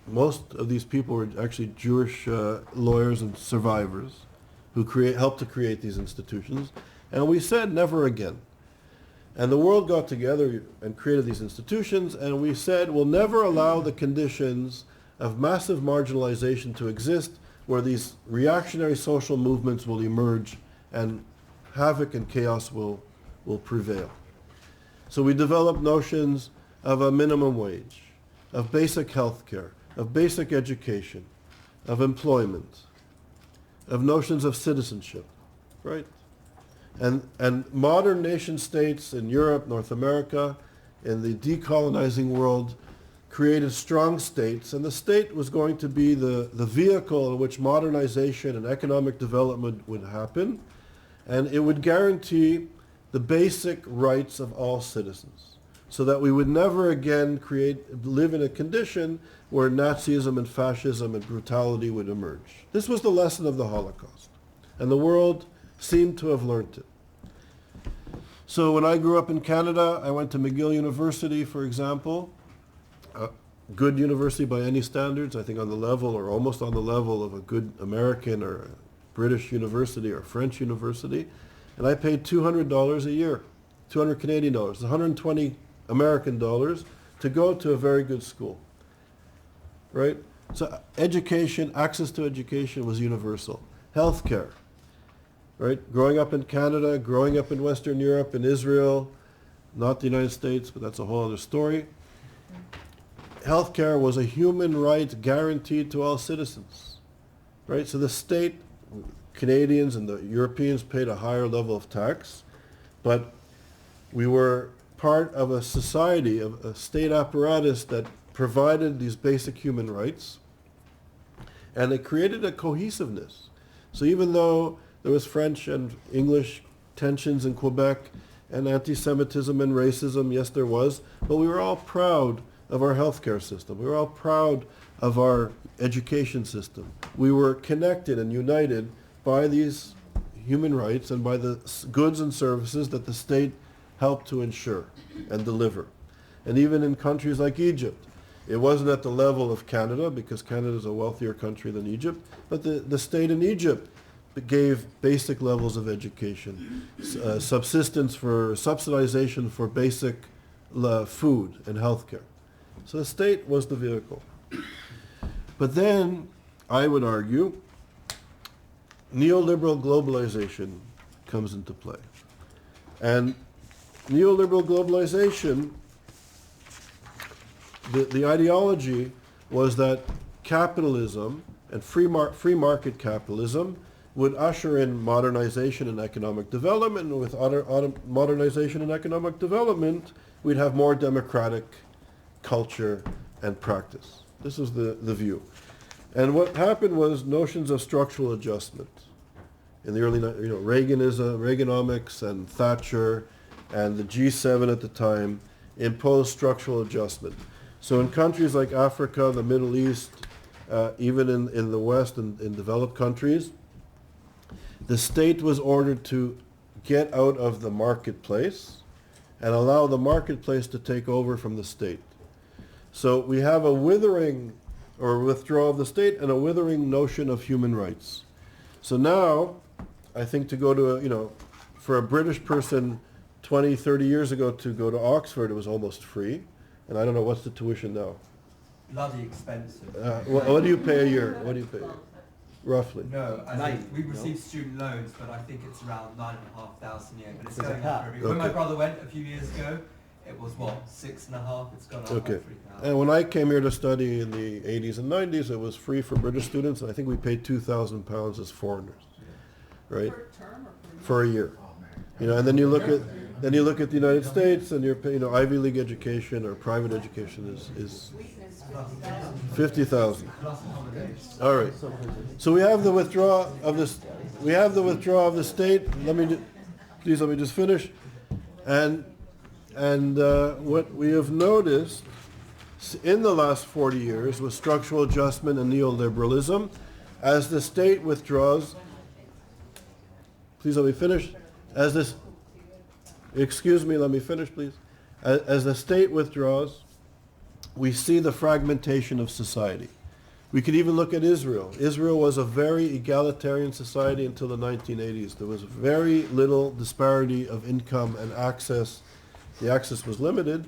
Most of these people were actually Jewish lawyers and survivors who helped to create these institutions. And we said never again. And the world got together and created these institutions, and we said we'll never allow the conditions of massive marginalization to exist where these reactionary social movements will emerge and havoc and chaos will prevail. So we developed notions of a minimum wage, of basic health care, of basic education, of employment, of notions of citizenship, right? And modern nation states in Europe, North America, in the decolonizing world, created strong states, and the state was going to be the vehicle in which modernization and economic development would happen, and it would guarantee the basic rights of all citizens, so that we would never again live in a condition where Nazism and fascism and brutality would emerge. This was the lesson of the Holocaust, and the world seemed to have learned it. So when I grew up in Canada, I went to McGill University, for example, a good university by any standards, I think on the level or almost on the level of a good American or a British university or French university, and I paid $200 a year, 200 Canadian dollars, 120 American dollars to go to a very good school, right? So education, access to education was universal. Healthcare, right? Growing up in Canada, growing up in Western Europe, in Israel, not the United States, but that's a whole other story. Healthcare was a human right guaranteed to all citizens, right? So the state, Canadians and the Europeans paid a higher level of tax, but we were part of a society, of a state apparatus that provided these basic human rights, and it created a cohesiveness. So even though there was French and English tensions in Quebec and anti-Semitism and racism, yes there was, but we were all proud of our healthcare system. We were all proud of our education system. We were connected and united by these human rights and by the goods and services that the state helped to ensure and deliver. And even in countries like Egypt, it wasn't at the level of Canada, because Canada is a wealthier country than Egypt, but the state in Egypt gave basic levels of education, subsidization for basic food and healthcare. So the state was the vehicle. But then, I would argue, neoliberal globalization comes into play. And neoliberal globalization, the ideology was that capitalism and free market capitalism would usher in modernization and economic development. And with modernization and economic development, we'd have more democratic culture and practice. This was the view. And what happened was notions of structural adjustment. In the early, Reaganism, Reaganomics and Thatcher and the G7 at the time imposed structural adjustment. So in countries like Africa, the Middle East, even in the West and in developed countries, the state was ordered to get out of the marketplace and allow the marketplace to take over from the state. So we have a withering or withdrawal of the state and a withering notion of human rights. So now, I think to go to for a British person 20, 30 years ago to go to Oxford, it was almost free. And I don't know, what's the tuition now? Bloody expensive. What do you pay a year? What do you pay? Roughly. No, we receive student loans, but I think it's around 9,500 a year. But it's There's a going cap. up every. When my Okay. brother went a few years ago, it was what, 6,500. It's gone up by Okay. 3,000. And when I came here to study in the 80s and 90s, it was free for British students, and I think we paid £2,000 as foreigners, right? Per term or per For a year. And then you look at the United States, and you're paying, Ivy League education or private education is weakness, 50,000. Plus accommodation. All right. So we have the withdrawal of this. We have the withdrawal of the state. Please let me just finish. And what we have noticed in the last 40 years was structural adjustment and neoliberalism. As the state withdraws, please let me finish. Excuse me, let me finish, please. As the state withdraws, we see the fragmentation of society. We could even look at Israel. Israel was a very egalitarian society until the 1980s. There was very little disparity of income and access. The access was limited,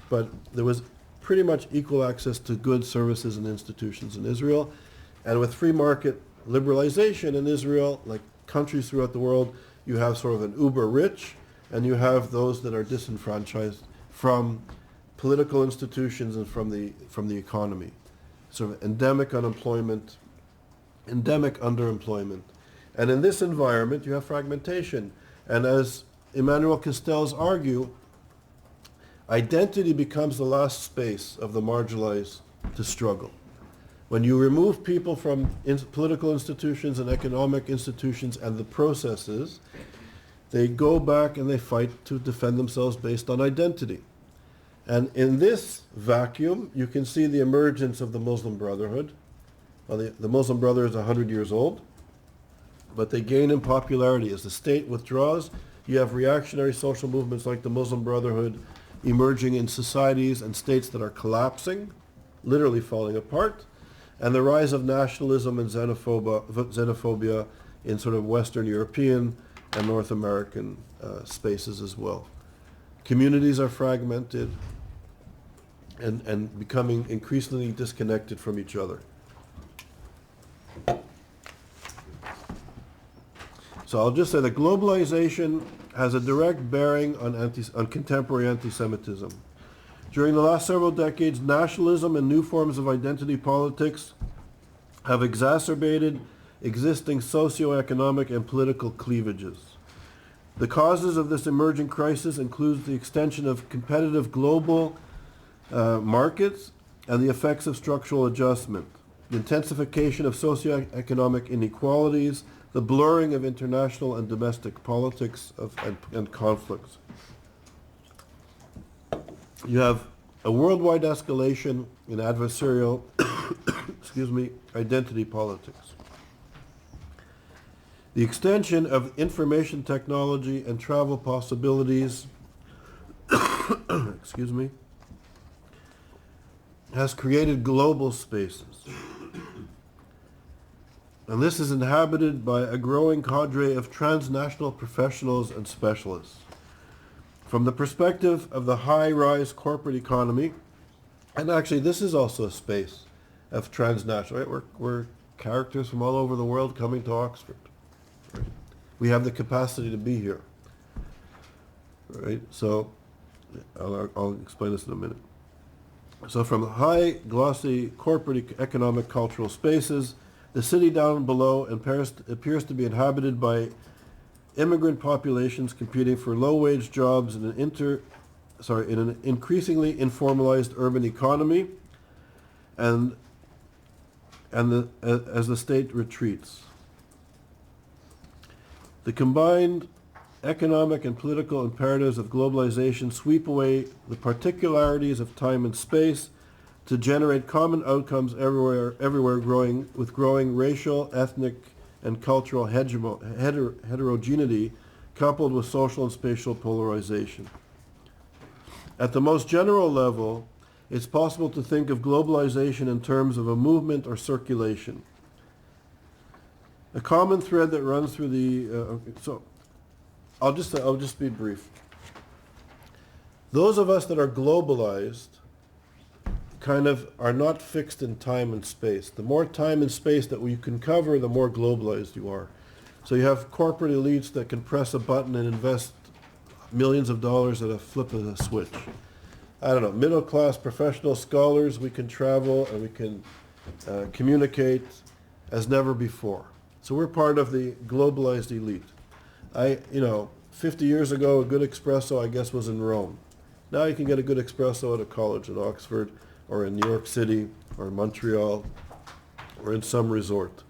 but there was pretty much equal access to goods, services, and institutions in Israel. And with free market liberalization in Israel, like countries throughout the world, you have sort of an uber rich, and you have those that are disenfranchised from political institutions and from the economy. Sort of endemic unemployment, endemic underemployment. And in this environment, you have fragmentation. And as Emmanuel Castells argue, identity becomes the last space of the marginalized to struggle. When you remove people from political institutions and economic institutions and the processes, they go back and they fight to defend themselves based on identity. And in this vacuum, you can see the emergence of the Muslim Brotherhood. Well, the Muslim Brotherhood is 100 years old, but they gain in popularity. As the state withdraws, you have reactionary social movements like the Muslim Brotherhood emerging in societies and states that are collapsing, literally falling apart, and the rise of nationalism and xenophobia in sort of Western European and North American spaces as well. Communities are fragmented and becoming increasingly disconnected from each other. So I'll just say that globalization has a direct bearing on contemporary anti-Semitism. During the last several decades, nationalism and new forms of identity politics have exacerbated existing socioeconomic and political cleavages. The causes of this emerging crisis include the extension of competitive global markets and the effects of structural adjustment, the intensification of socioeconomic inequalities, the blurring of international and domestic politics and conflicts. You have a worldwide escalation in adversarial identity politics. The extension of information technology and travel possibilities has created global spaces. And this is inhabited by a growing cadre of transnational professionals and specialists. From the perspective of the high-rise corporate economy, and actually this is also a space of transnational, right? We're characters from all over the world coming to Oxford. Right? We have the capacity to be here. Right? So I'll explain this in a minute. So from high, glossy corporate economic cultural spaces, The city down below appears to be inhabited by immigrant populations competing for low-wage jobs in an increasingly informalized urban economy, as the state retreats. The combined economic and political imperatives of globalization sweep away the particularities of time and space to generate common outcomes everywhere growing racial, ethnic, and cultural heterogeneity coupled with social and spatial polarization. At the most general level, it's possible to think of globalization in terms of a movement or circulation. A common thread that runs through I'll just be brief. Those of us that are globalized kind of are not fixed in time and space. The more time and space that you can cover, the more globalized you are. So you have corporate elites that can press a button and invest millions of dollars at a flip of a switch. I don't know, middle class professional scholars, we can travel and we can communicate as never before. So we're part of the globalized elite. 50 years ago, a good espresso, I guess, was in Rome. Now you can get a good espresso at a college in Oxford or in New York City or in Montreal or in some resort.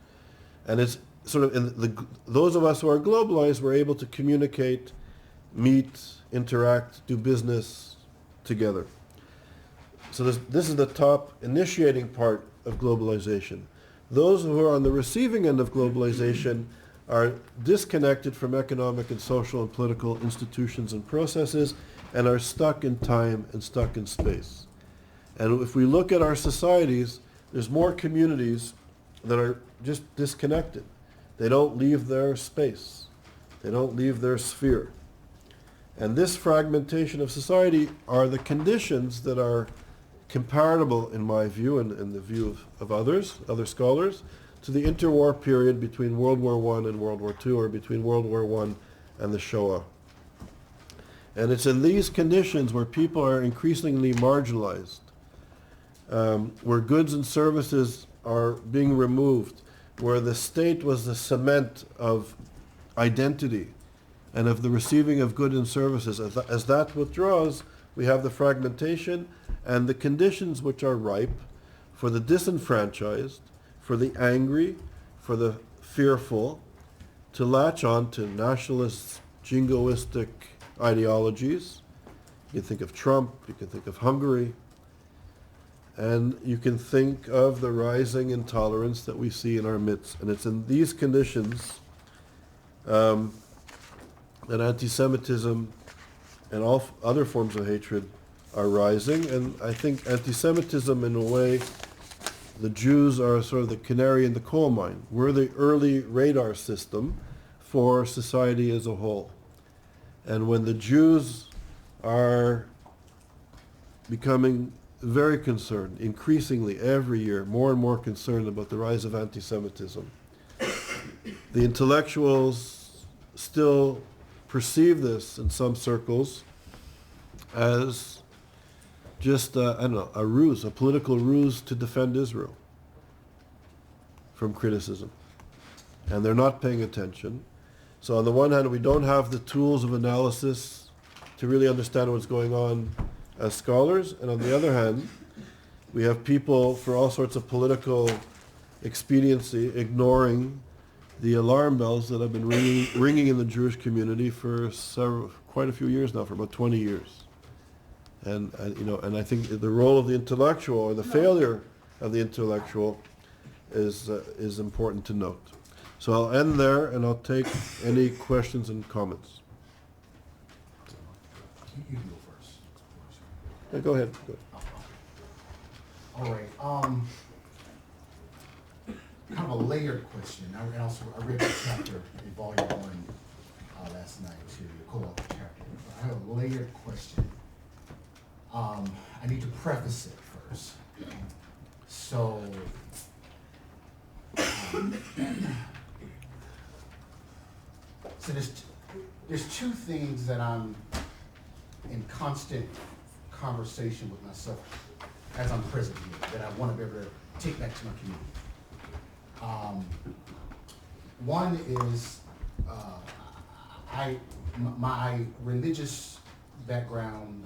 And it's sort of, those of us who are globalized, we're able to communicate, meet, interact, do business together. So this is the top initiating part of globalization. Those who are on the receiving end of globalization are disconnected from economic and social and political institutions and processes and are stuck in time and stuck in space. And if we look at our societies, there's more communities that are just disconnected. They don't leave their space. They don't leave their sphere. And this fragmentation of society are the conditions that are comparable, in my view, and in the view of other scholars, to the interwar period between World War I and World War II, or between World War I and the Shoah. And it's in these conditions where people are increasingly marginalized, where goods and services are being removed, where the state was the cement of identity and of the receiving of goods and services. As that withdraws, we have the fragmentation and the conditions which are ripe for the disenfranchised, for the angry, for the fearful, to latch on to nationalist, jingoistic ideologies. You can think of Trump, you can think of Hungary, and you can think of the rising intolerance that we see in our midst. And it's in these conditions that anti-Semitism and all other forms of hatred are rising. And I think anti-Semitism, in a way, the Jews are sort of the canary in the coal mine. We're the early radar system for society as a whole. And when the Jews are becoming very concerned, increasingly every year, more and more concerned about the rise of anti-Semitism, the intellectuals still perceive this in some circles as just, a ruse, a political ruse to defend Israel from criticism. And they're not paying attention. So on the one hand, we don't have the tools of analysis to really understand what's going on as scholars. And on the other hand, we have people, for all sorts of political expediency, ignoring the alarm bells that have been ringing in the Jewish community for quite a few years now, for about 20 years. And I think the role of the intellectual, or the failure of the intellectual, is important to note. So I'll end there, and I'll take any questions and comments. You can go first. Yeah, go ahead. All right. Kind of a layered question. I read the chapter in Volume 1 last night, to the co-author chapter. I have a layered question. I need to preface it first. So, there's two things that I'm in constant conversation with myself as I'm present here, that I want to be able to take back to my community. One is my religious background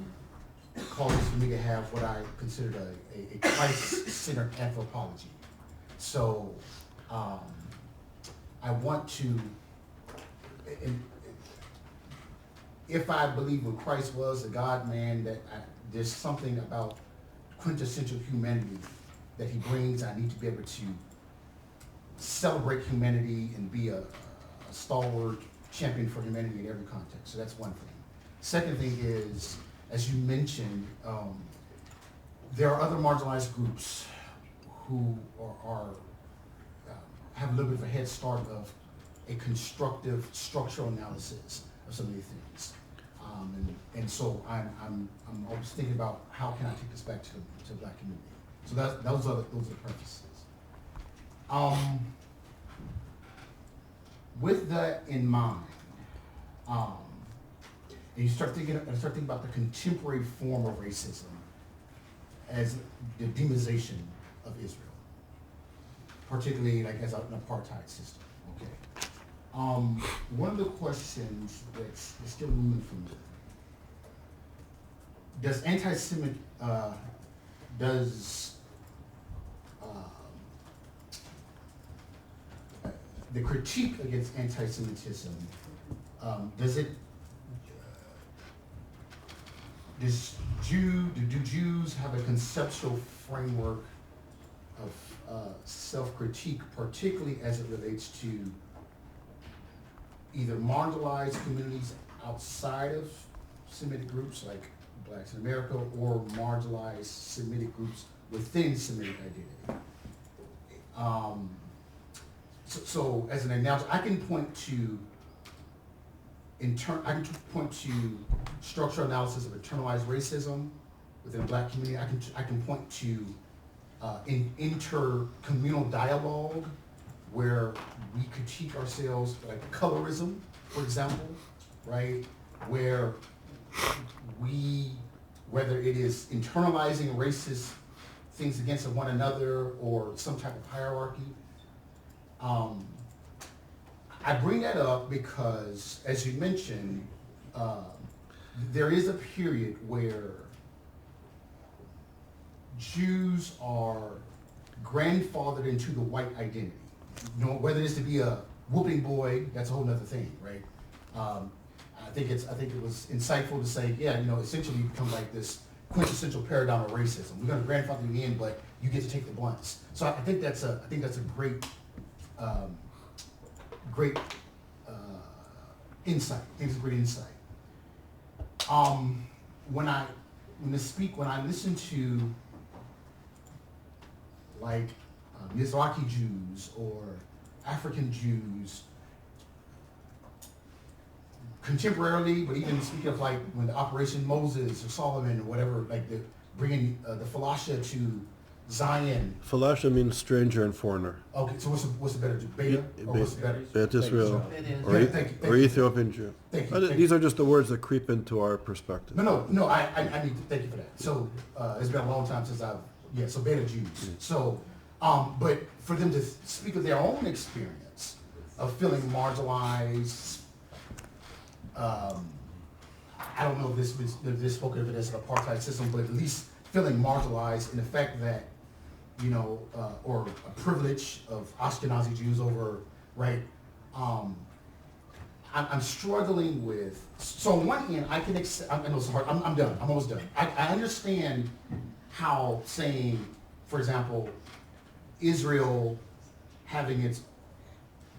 calls for me to have what I consider a Christ-centered anthropology. So I want to, if I believe what Christ was, the God-man, that there's something about quintessential humanity that he brings. I need to be able to celebrate humanity and be a stalwart champion for humanity in every context. So that's one thing. Second thing is, as you mentioned, there are other marginalized groups who have a little bit of a head start of a constructive structural analysis of some of these things. And so I'm always thinking about how can I take this back to the Black community. So those are the purposes. With that in mind, and you start thinking about the contemporary form of racism as the demonization of Israel, particularly like as an apartheid system. Okay. One of the questions that's still moving for me: does the critique against anti-Semitism, do Jews have a conceptual framework of self-critique, particularly as it relates to either marginalized communities outside of Semitic groups like Blacks in America, or marginalized Semitic groups within Semitic identity? So as an analogy, I can point to structural analysis of internalized racism within the Black community. I can point to inter-communal dialogue where we critique ourselves, like colorism, for example, right? Where whether it is internalizing racist things against one another or some type of hierarchy. I bring that up because, as you mentioned, there is a period where Jews are grandfathered into the white identity. You know, whether it's to be a whooping boy, that's a whole nother thing, right? I think it was insightful to say, yeah, you know, essentially you become like this quintessential paradigm of racism. We're going to grandfather you in, but you get to take the blunts. So I think that's a great insight. I think it's a great insight. When I listen to like Mizrahi Jews or African Jews contemporarily, but even speaking of like when the Operation Moses or Solomon or whatever, like the bringing the Falasha to Zion. Falasha means stranger and foreigner. Okay, so what's the better Jew? Beta? Or what's the better? Beta Israel. It is. Or Ethiopian Jew. Thank you. These are just the words that creep into our perspective. No, I need to thank you for that. So it's been a long time since so Beta Jews. So, but for them to speak of their own experience of feeling marginalized, I don't know if this spoke of it as an apartheid system, but at least feeling marginalized in the fact that, you know, or a privilege of Ashkenazi Jews over, right? I'm struggling with, so on one hand, I can accept, I know it's hard, I'm done, I'm almost done. I understand how saying, for example, Israel having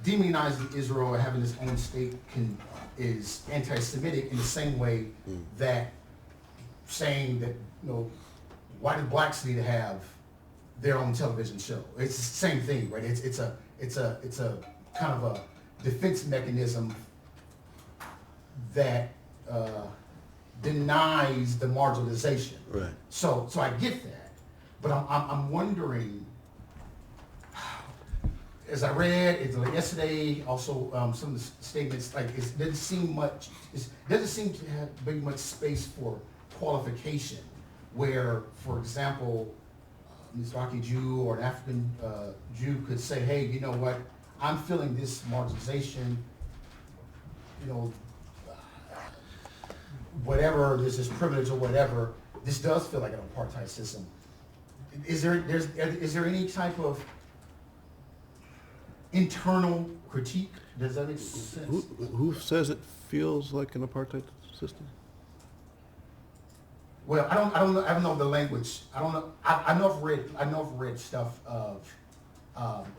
demonizing Israel or having its own state is anti-Semitic in the same way that saying that, you know, why do blacks need to have their own television show? It's the same thing, right? It's a kind of a defense mechanism that denies the marginalization. Right. So I get that, but I'm wondering. As I read yesterday, also some of the statements, like it doesn't seem to have very much space for qualification. Where, for example, Mizrahi Jew or an African Jew could say, hey, you know what, I'm feeling this marginalization, you know, whatever, this is privilege or whatever, this does feel like an apartheid system. Is there any type of internal critique? Does that make sense? Who says it feels like an apartheid system? Well, I don't know the language. I don't know. I know I've read stuff of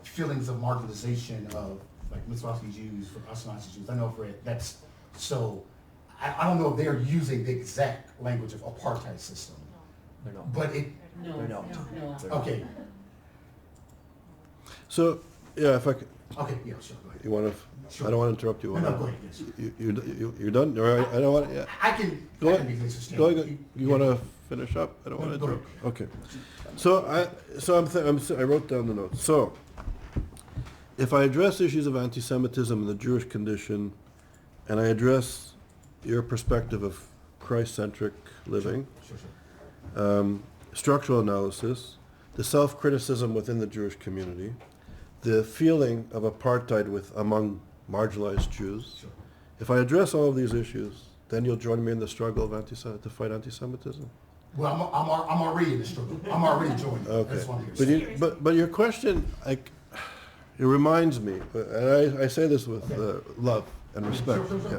feelings of marginalization of like Mizrahi Jews, for Ashkenazi Jews. I know I've read that's so. I don't know if they're using the exact language of apartheid system, They're not. but it. They're not. They're not. Okay. So, yeah, if I could, Okay. Yeah. Sure. Go ahead. you want to, Sure. I don't want to interrupt you. No, no, go ahead. Yes. You're done? All right, I don't want, yeah. I can. Go I ahead. can be consistent. Go ahead. You want to finish up? I don't want to Go interrupt. Okay. So I wrote down the notes. So, if I address issues of anti-Semitism and the Jewish condition, and I address your perspective of Christ-centric living, Sure. structural analysis, the self-criticism within the Jewish community, the feeling of apartheid among marginalized Jews. Sure. If I address all of these issues, then you'll join me in the struggle of to fight anti-Semitism. Well, I'm already in the struggle. I'm already joining. I Okay. just want to hear. But your question, it reminds me, and I say this with love and respect. Sure. Yeah.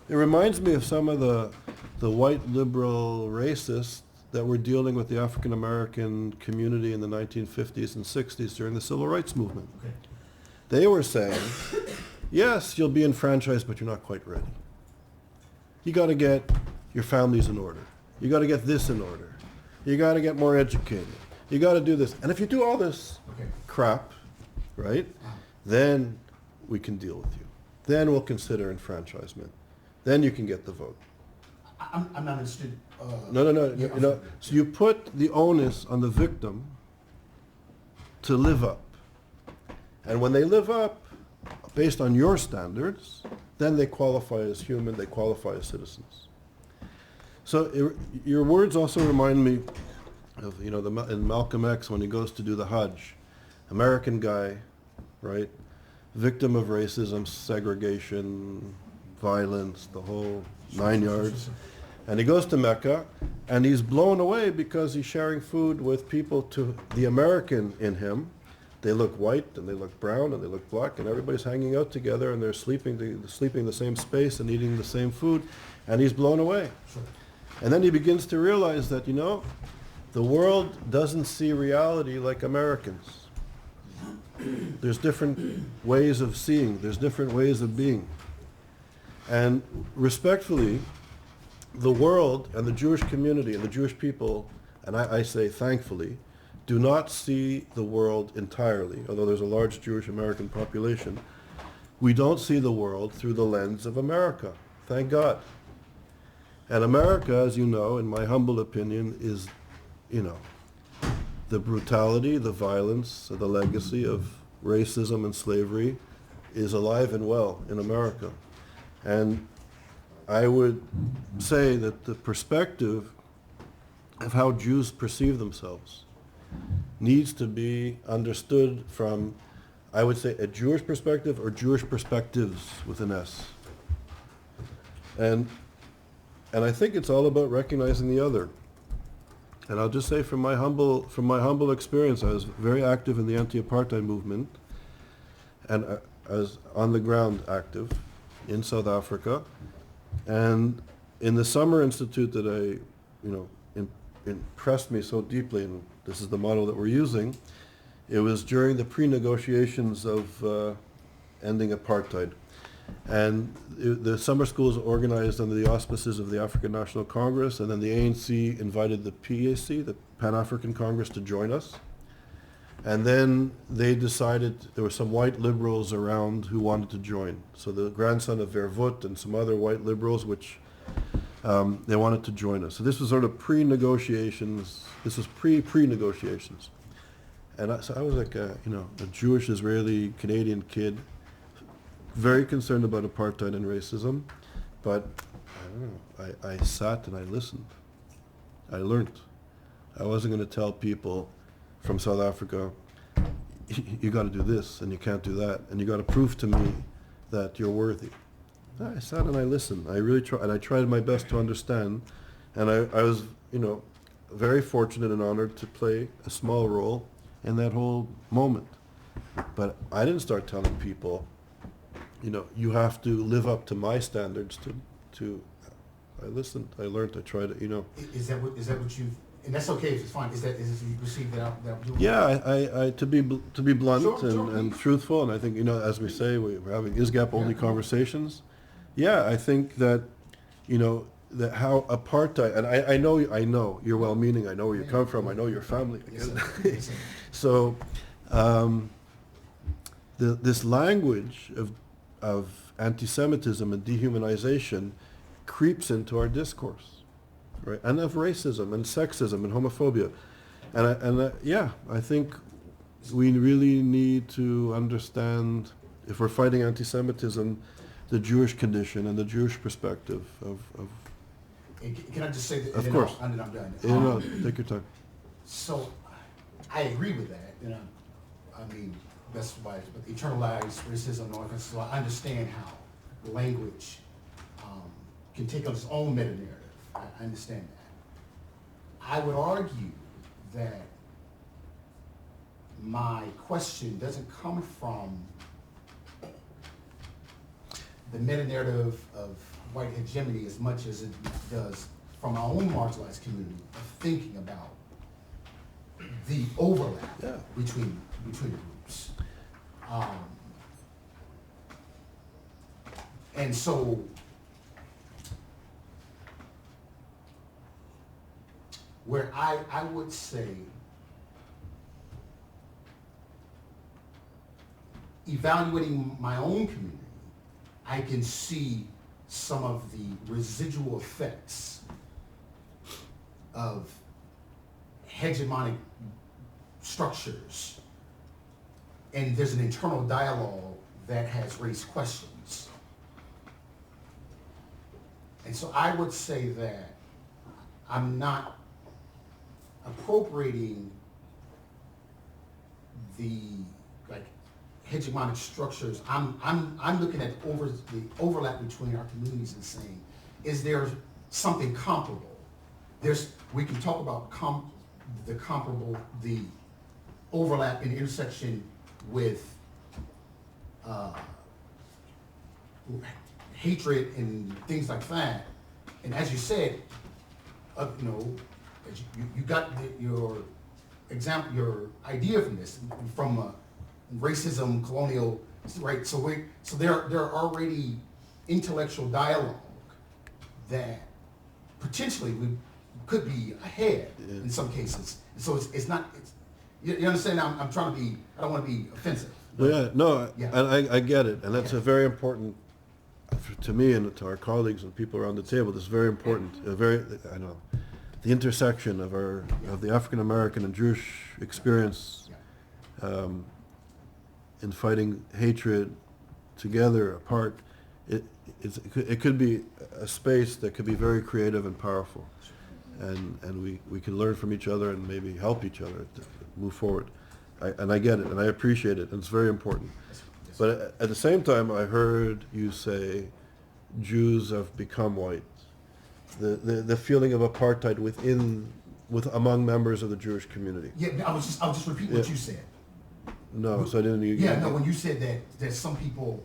It reminds me of some of the white liberal racists that were dealing with the African American community in the 1950s and 60s during the Civil Rights Movement. Okay. They were saying, yes, you'll be enfranchised, but you're not quite ready. You got to get your families in order. You got to get this in order. You got to get more educated. You got to do this. And if you do all this Okay. crap, right, then we can deal with you. Then we'll consider enfranchisement. Then you can get the vote. I'm not interested. No. Yeah, You know, so you put the onus on the victim to live up. And when they live up, based on your standards, then they qualify as human, they qualify as citizens. So your words also remind me of, you know, in Malcolm X when he goes to do the Hajj, American guy, right, victim of racism, segregation, violence, the whole 9 yards. And he goes to Mecca, and he's blown away because he's sharing food with people to the American in him. They look white, and they look brown, and they look black, and everybody's hanging out together, and they're sleeping in the same space and eating the same food, and he's blown away. Sure. And then he begins to realize that, you know, the world doesn't see reality like Americans. There's different ways of seeing, there's different ways of being. And respectfully, the world and the Jewish community and the Jewish people, and I say thankfully, do not see the world entirely, although there's a large Jewish American population. We don't see the world through the lens of America, thank God. And America, as you know, in my humble opinion, is, you know, the brutality, the violence, the legacy of racism and slavery is alive and well in America. And I would say that the perspective of how Jews perceive themselves needs to be understood from, I would say, a Jewish perspective or Jewish perspectives with an S. And I think it's all about recognizing the other. And I'll just say from my humble experience, I was very active in the anti-apartheid movement, and I was on the ground active in South Africa. And in the Summer Institute that impressed me so deeply, and this is the model that we're using, it was during the pre-negotiations of ending apartheid. And the summer schools organized under the auspices of the African National Congress, and then the ANC invited the PAC, the Pan-African Congress, to join us. And then they decided, there were some white liberals around who wanted to join. So the grandson of Verwoerd and some other white liberals, which they wanted to join us. So this was sort of pre-negotiations. This was pre-negotiations. And so I was like a Jewish, Israeli, Canadian kid, very concerned about apartheid and racism. But I don't know, I sat and I listened. I learned. I wasn't going to tell people, from South Africa, you got to do this and you can't do that, and you got to prove to me that you're worthy. I sat and I listened. I really tried, and I tried my best to understand. And I was, very fortunate and honored to play a small role in that whole moment. But I didn't start telling people, you have to live up to my standards to. I listened. I learned. I tried it. Is that what you? And that's okay if it's fine. Is you received that? Yeah, I to be blunt Sure, and truthful, and I think as we say, we're having ISGAP only conversations. Yeah, I think that that how apartheid, and I know you're well-meaning. I know where you come from. I know your family. I get it. So, this language of anti-Semitism and dehumanization creeps into our discourse, right? And of racism and sexism and homophobia, and I think we really need to understand, if we're fighting anti-Semitism, the Jewish condition and the Jewish perspective of. Can I just say that? Of course. And then I'm done. Take your time. So, I agree with that. I mean, that's why internalized racism and all that. So I understand how language can take on its own meta-narrative. I understand that. I would argue that my question doesn't come from the meta-narrative of white hegemony as much as it does from our own marginalized community of thinking about the overlap between the groups. And so where I would say evaluating my own community, I can see some of the residual effects of hegemonic structures. And there's an internal dialogue that has raised questions. And so I would say that I'm not appropriating the hegemonic structures. I'm looking at the overlap between our communities and saying, is there something comparable? We can talk about the overlap and intersection with hatred and things like that. And as you said, you got your example, your idea from this, from racism, colonial, right? So there are already intellectual dialogue that potentially we could be ahead in some cases. So it's not. You understand? I'm trying to be. I don't want to be offensive. And I get it, and that's a very important to me and to our colleagues and people around the table. This is very important. I know the intersection of the African American and Jewish experience. In fighting hatred together, apart, it could be a space that could be very creative and powerful, and we can learn from each other and maybe help each other to move forward. I get it, and I appreciate it, and it's very important. But at the same time, I heard you say Jews have become white. The feeling of apartheid among members of the Jewish community. Yeah, I'll just repeat what you said. No, so I didn't. When you said that some people,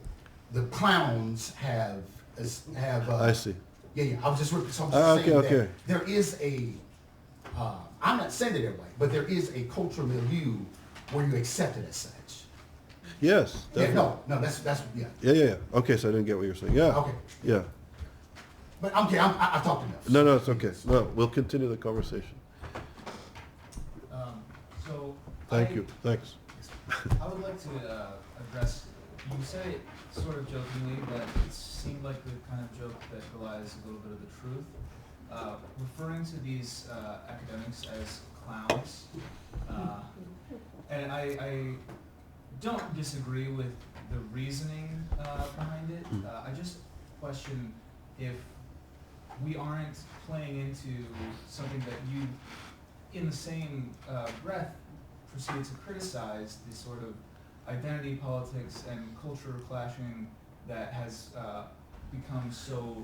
the clowns have. I see. Yeah. I was just saying that there is a. I'm not saying that they're white, but there is a cultural milieu where you accept it as such. Yes. Definitely. Yeah. No. That's yeah. Yeah. Okay, so I didn't get what you're saying. Yeah. Okay. Yeah. But okay, I talked enough. No, it's okay. No, we'll continue the conversation. Thank you. Thanks. I would like to address, you said it sort of jokingly, but it seemed like the kind of joke that belies a little bit of the truth. Referring to these academics as clowns, and I don't disagree with the reasoning behind it. I just question if we aren't playing into something that you, in the same breath, proceeded to criticize the sort of identity politics and culture clashing that has become so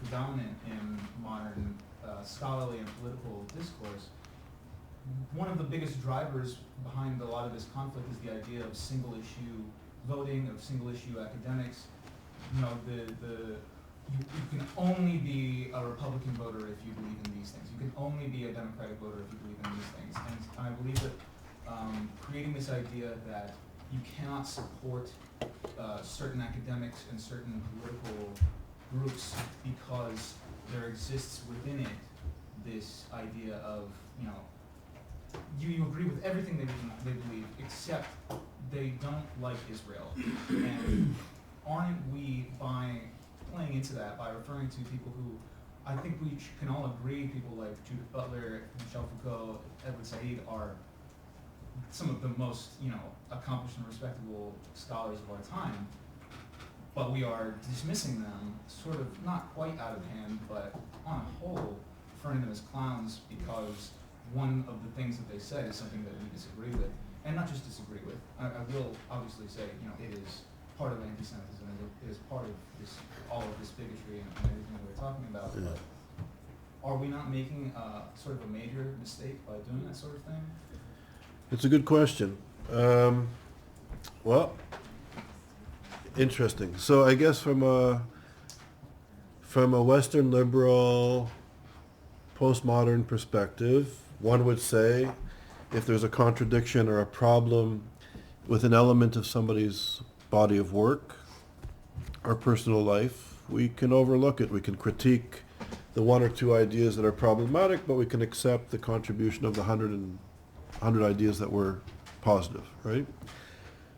predominant in modern scholarly and political discourse. One of the biggest drivers behind a lot of this conflict is the idea of single issue voting, of single issue academics. You know, you can only be a Republican voter if you believe in these things. You can only be a Democratic voter if you believe in these things. And I believe that creating this idea that you cannot support certain academics and certain political groups because there exists within it this idea of, you know, you agree with everything they believe, except they don't like Israel. And aren't we, by playing into that, by referring to people who I think we can all agree, people like Judith Butler, Michel Foucault, Edward Said are some of the most, you know, accomplished and respectable scholars of our time, but we are dismissing them sort of not quite out of hand, but on a whole, referring them as clowns because one of the things that they said is something that we disagree with, and not just disagree with. I will obviously say, you know, it is part of anti-Semitism, it is part of this, all of this bigotry and everything that we're talking about. Yeah. But are we not making sort of a major mistake by doing that sort of thing? It's a good question. Well, interesting. So I guess from a Western liberal, postmodern perspective, one would say if there's a contradiction or a problem with an element of somebody's body of work or personal life, we can overlook it. We can critique the one or two ideas that are problematic, but we can accept the contribution of the 100 ideas that were positive, right?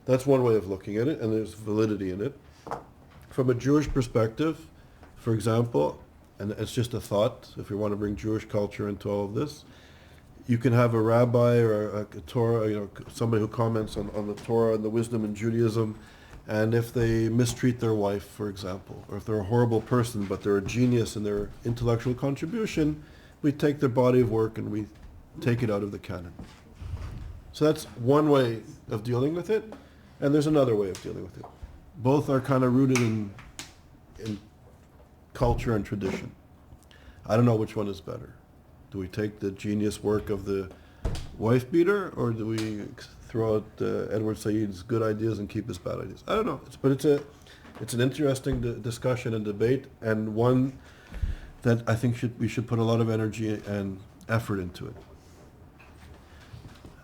That's one way of looking at it, and there's validity in it. From a Jewish perspective, for example, and it's just a thought, if we want to bring Jewish culture into all of this, you can have a rabbi or a Torah, you know, somebody who comments on the Torah and the wisdom in Judaism, and if they mistreat their wife, for example, or if they're a horrible person, but they're a genius in their intellectual contribution, we take their body of work and we take it out of the canon. So that's one way of dealing with it, and there's another way of dealing with it. Both are kind of rooted in culture and tradition. I don't know which one is better. Do we take the genius work of the wife beater, or do we throw out Edward Said's good ideas and keep his bad ideas? I don't know. It's an interesting discussion and debate, and one that I think we should put a lot of energy and effort into it.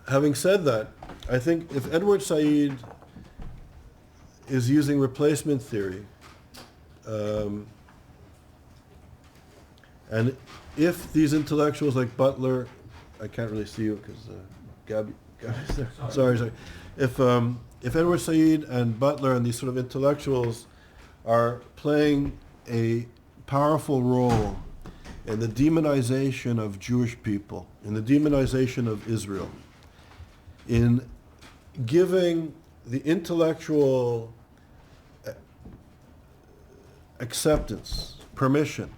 Having said that, I think if Edward Said is using replacement theory, and if these intellectuals like Butler, I can't really see you because Gabby's there. Sorry. If Edward Said and Butler and these sort of intellectuals are playing a powerful role in the demonization of Jewish people, in the demonization of Israel, in giving the intellectual acceptance, permission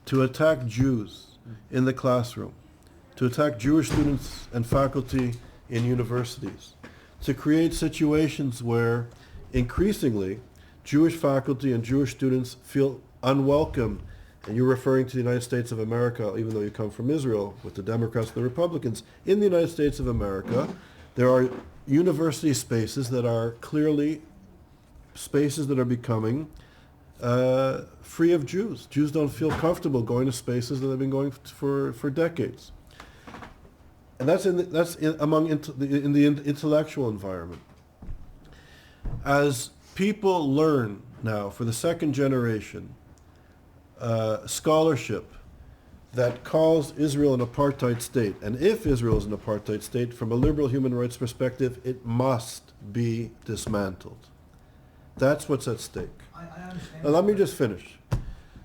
to attack Jews in the classroom, to attack Jewish students and faculty in universities, to create situations where increasingly Jewish faculty and Jewish students feel unwelcome. And you're referring to the United States of America, even though you come from Israel, with the Democrats and the Republicans. In the United States of America, there are university spaces that are clearly spaces that are becoming free of Jews. Jews don't feel comfortable going to spaces that they've been going for decades. And that's in the intellectual environment. As people learn now, for the second generation, scholarship that calls Israel an apartheid state, and if Israel is an apartheid state, from a liberal human rights perspective, it must be dismantled. That's what's at stake. I understand. Now, let me just finish,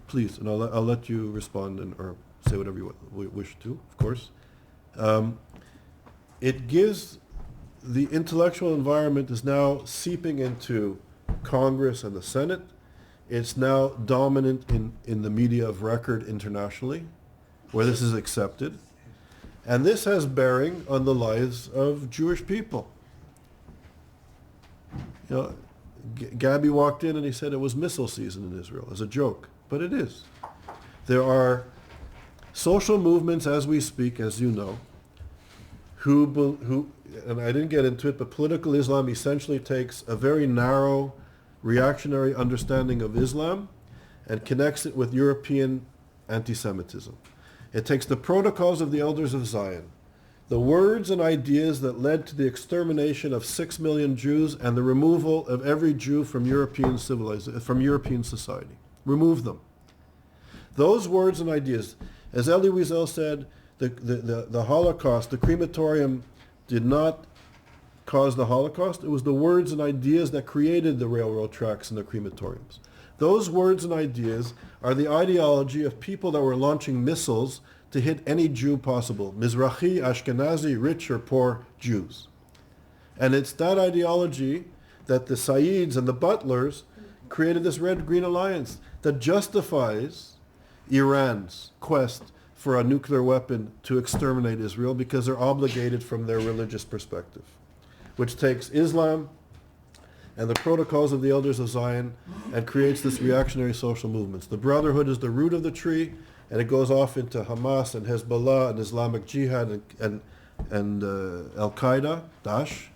please, and I'll let you respond or say whatever you wish to, of course. It gives the intellectual environment is now seeping into Congress and the Senate. It's now dominant in the media of record internationally, where this is accepted. And this has bearing on the lives of Jewish people. You know, Gabby walked in and he said it was missile season in Israel as a joke, but it is. There are social movements as we speak, as you know, who, and I didn't get into it, but political Islam essentially takes a very narrow reactionary understanding of Islam and connects it with European anti-Semitism. It takes the protocols of the elders of Zion, the words and ideas that led to the extermination of 6 million Jews and the removal of every Jew from European civilization, from European society. Remove them. Those words and ideas, as Elie Wiesel said, the Holocaust, the crematorium did not cause the Holocaust. It was the words and ideas that created the railroad tracks and the crematoriums. Those words and ideas are the ideology of people that were launching missiles to hit any Jew possible, Mizrahi, Ashkenazi, rich or poor Jews. And it's that ideology that the Saids and the Butlers created this Red-Green Alliance that justifies Iran's quest for a nuclear weapon to exterminate Israel because they're obligated from their religious perspective, which takes Islam and the protocols of the elders of Zion and creates this reactionary social movements. The Brotherhood is the root of the tree, and it goes off into Hamas and Hezbollah and Islamic Jihad and Al-Qaeda, Daesh,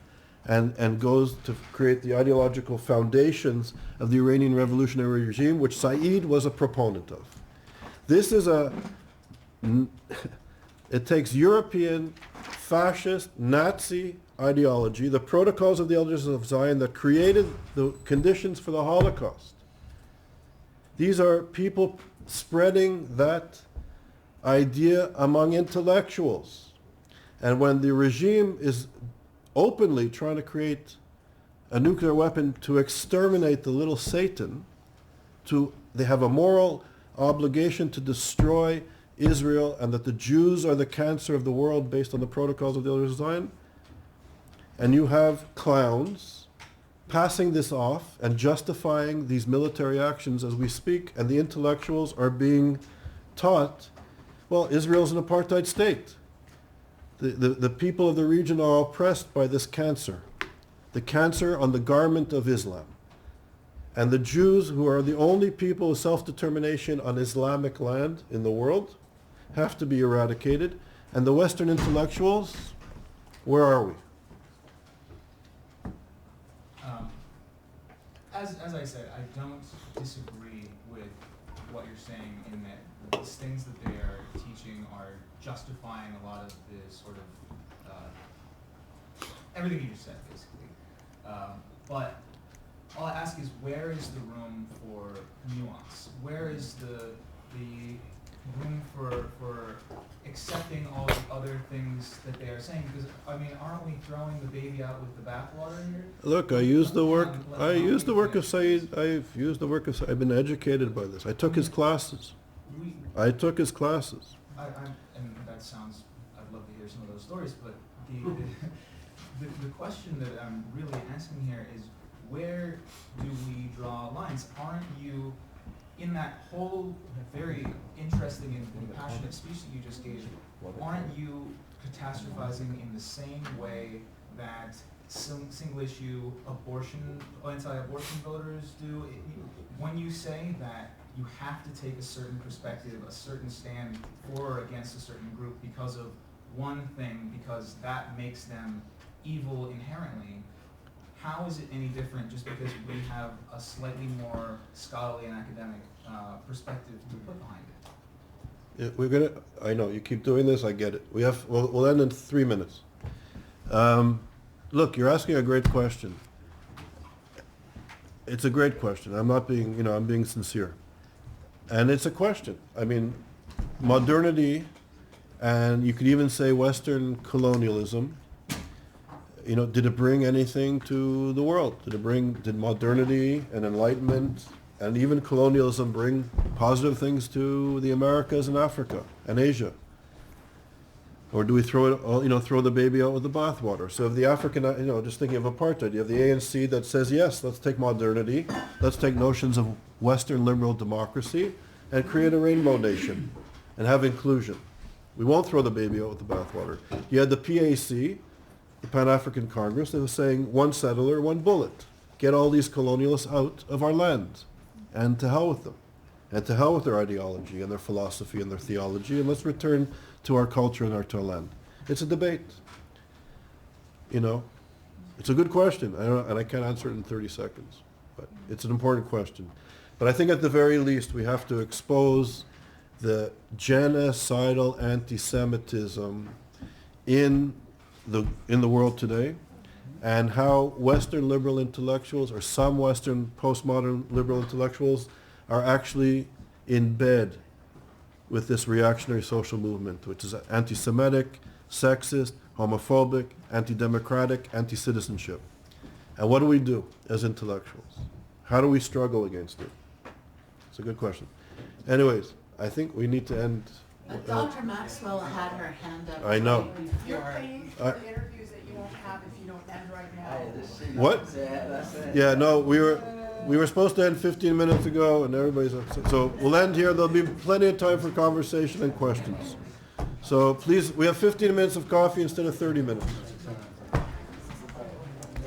and goes to create the ideological foundations of the Iranian revolutionary regime, which Said was a proponent of. This is it takes European fascist Nazi ideology, the protocols of the elders of Zion that created the conditions for the Holocaust. These are people spreading that idea among intellectuals. And when the regime is openly trying to create a nuclear weapon to exterminate the little Satan, they have a moral obligation to destroy Israel, and that the Jews are the cancer of the world based on the protocols of the elders of Zion. And you have clowns passing this off and justifying these military actions as we speak, and the intellectuals are being taught, well, Israel's an apartheid state. The people of the region are oppressed by this cancer, the cancer on the garment of Islam. And the Jews, who are the only people with self-determination on Islamic land in the world, have to be eradicated. And the Western intellectuals, where are we? As I said, I don't disagree with what you're saying in that these things that they are teaching are justifying a lot of the sort of everything you just said, basically. But all I ask is, where is the room for nuance? Where is the room for accepting all the other things that they are saying? Because, I mean, aren't we throwing the baby out with the bathwater here? Look, I use the work of Said. I've used the work of Said. I've been educated by this. I took his classes. And that sounds, I'd love to hear some of those stories, but the question that I'm really asking here is, where do we draw lines? Aren't you, in that whole very interesting and passionate speech that you just gave, aren't you catastrophizing in the same way that single issue anti-abortion voters do? When you say that you have to take a certain perspective, a certain stand for or against a certain group because of one thing, because that makes them evil inherently, how is it any different just because we have a slightly more scholarly and academic perspective to put behind it? I know, you keep doing this, I get it. We'll end in 3 minutes. Look, you're asking a great question. It's a great question. I'm not being, I'm being sincere. And it's a question. I mean, modernity, and you could even say Western colonialism, did it bring anything to the world? Did modernity and enlightenment and even colonialism bring positive things to the Americas and Africa and Asia? Or do we throw the baby out with the bathwater? So if the African, just thinking of apartheid, you have the ANC that says, yes, let's take modernity, let's take notions of Western liberal democracy and create a rainbow nation and have inclusion. We won't throw the baby out with the bathwater. You had the PAC, the Pan-African Congress, that was saying one settler, one bullet. Get all these colonialists out of our land. And to hell with them. And to hell with their ideology and their philosophy and their theology, and let's return to our culture and to our land. It's a debate. You know, it's a good question, and I can't answer it in 30 seconds, but it's an important question. But I think at the very least we have to expose the genocidal anti-Semitism in the world today, and how Western liberal intellectuals, or some Western postmodern liberal intellectuals, are actually in bed with this reactionary social movement, which is anti-Semitic, sexist, homophobic, anti-democratic, anti-citizenship. And what do we do as intellectuals? How do we struggle against it? It's a good question. Anyways, I think we need to end. Dr. Maxwell had her hand up. I know. You're paying for the interviews that you won't have if you don't end right now. What? Yeah, no, we were supposed to end 15 minutes ago, and everybody's upset. So we'll end here. There'll be plenty of time for conversation and questions. So please, we have 15 minutes of coffee instead of 30 minutes.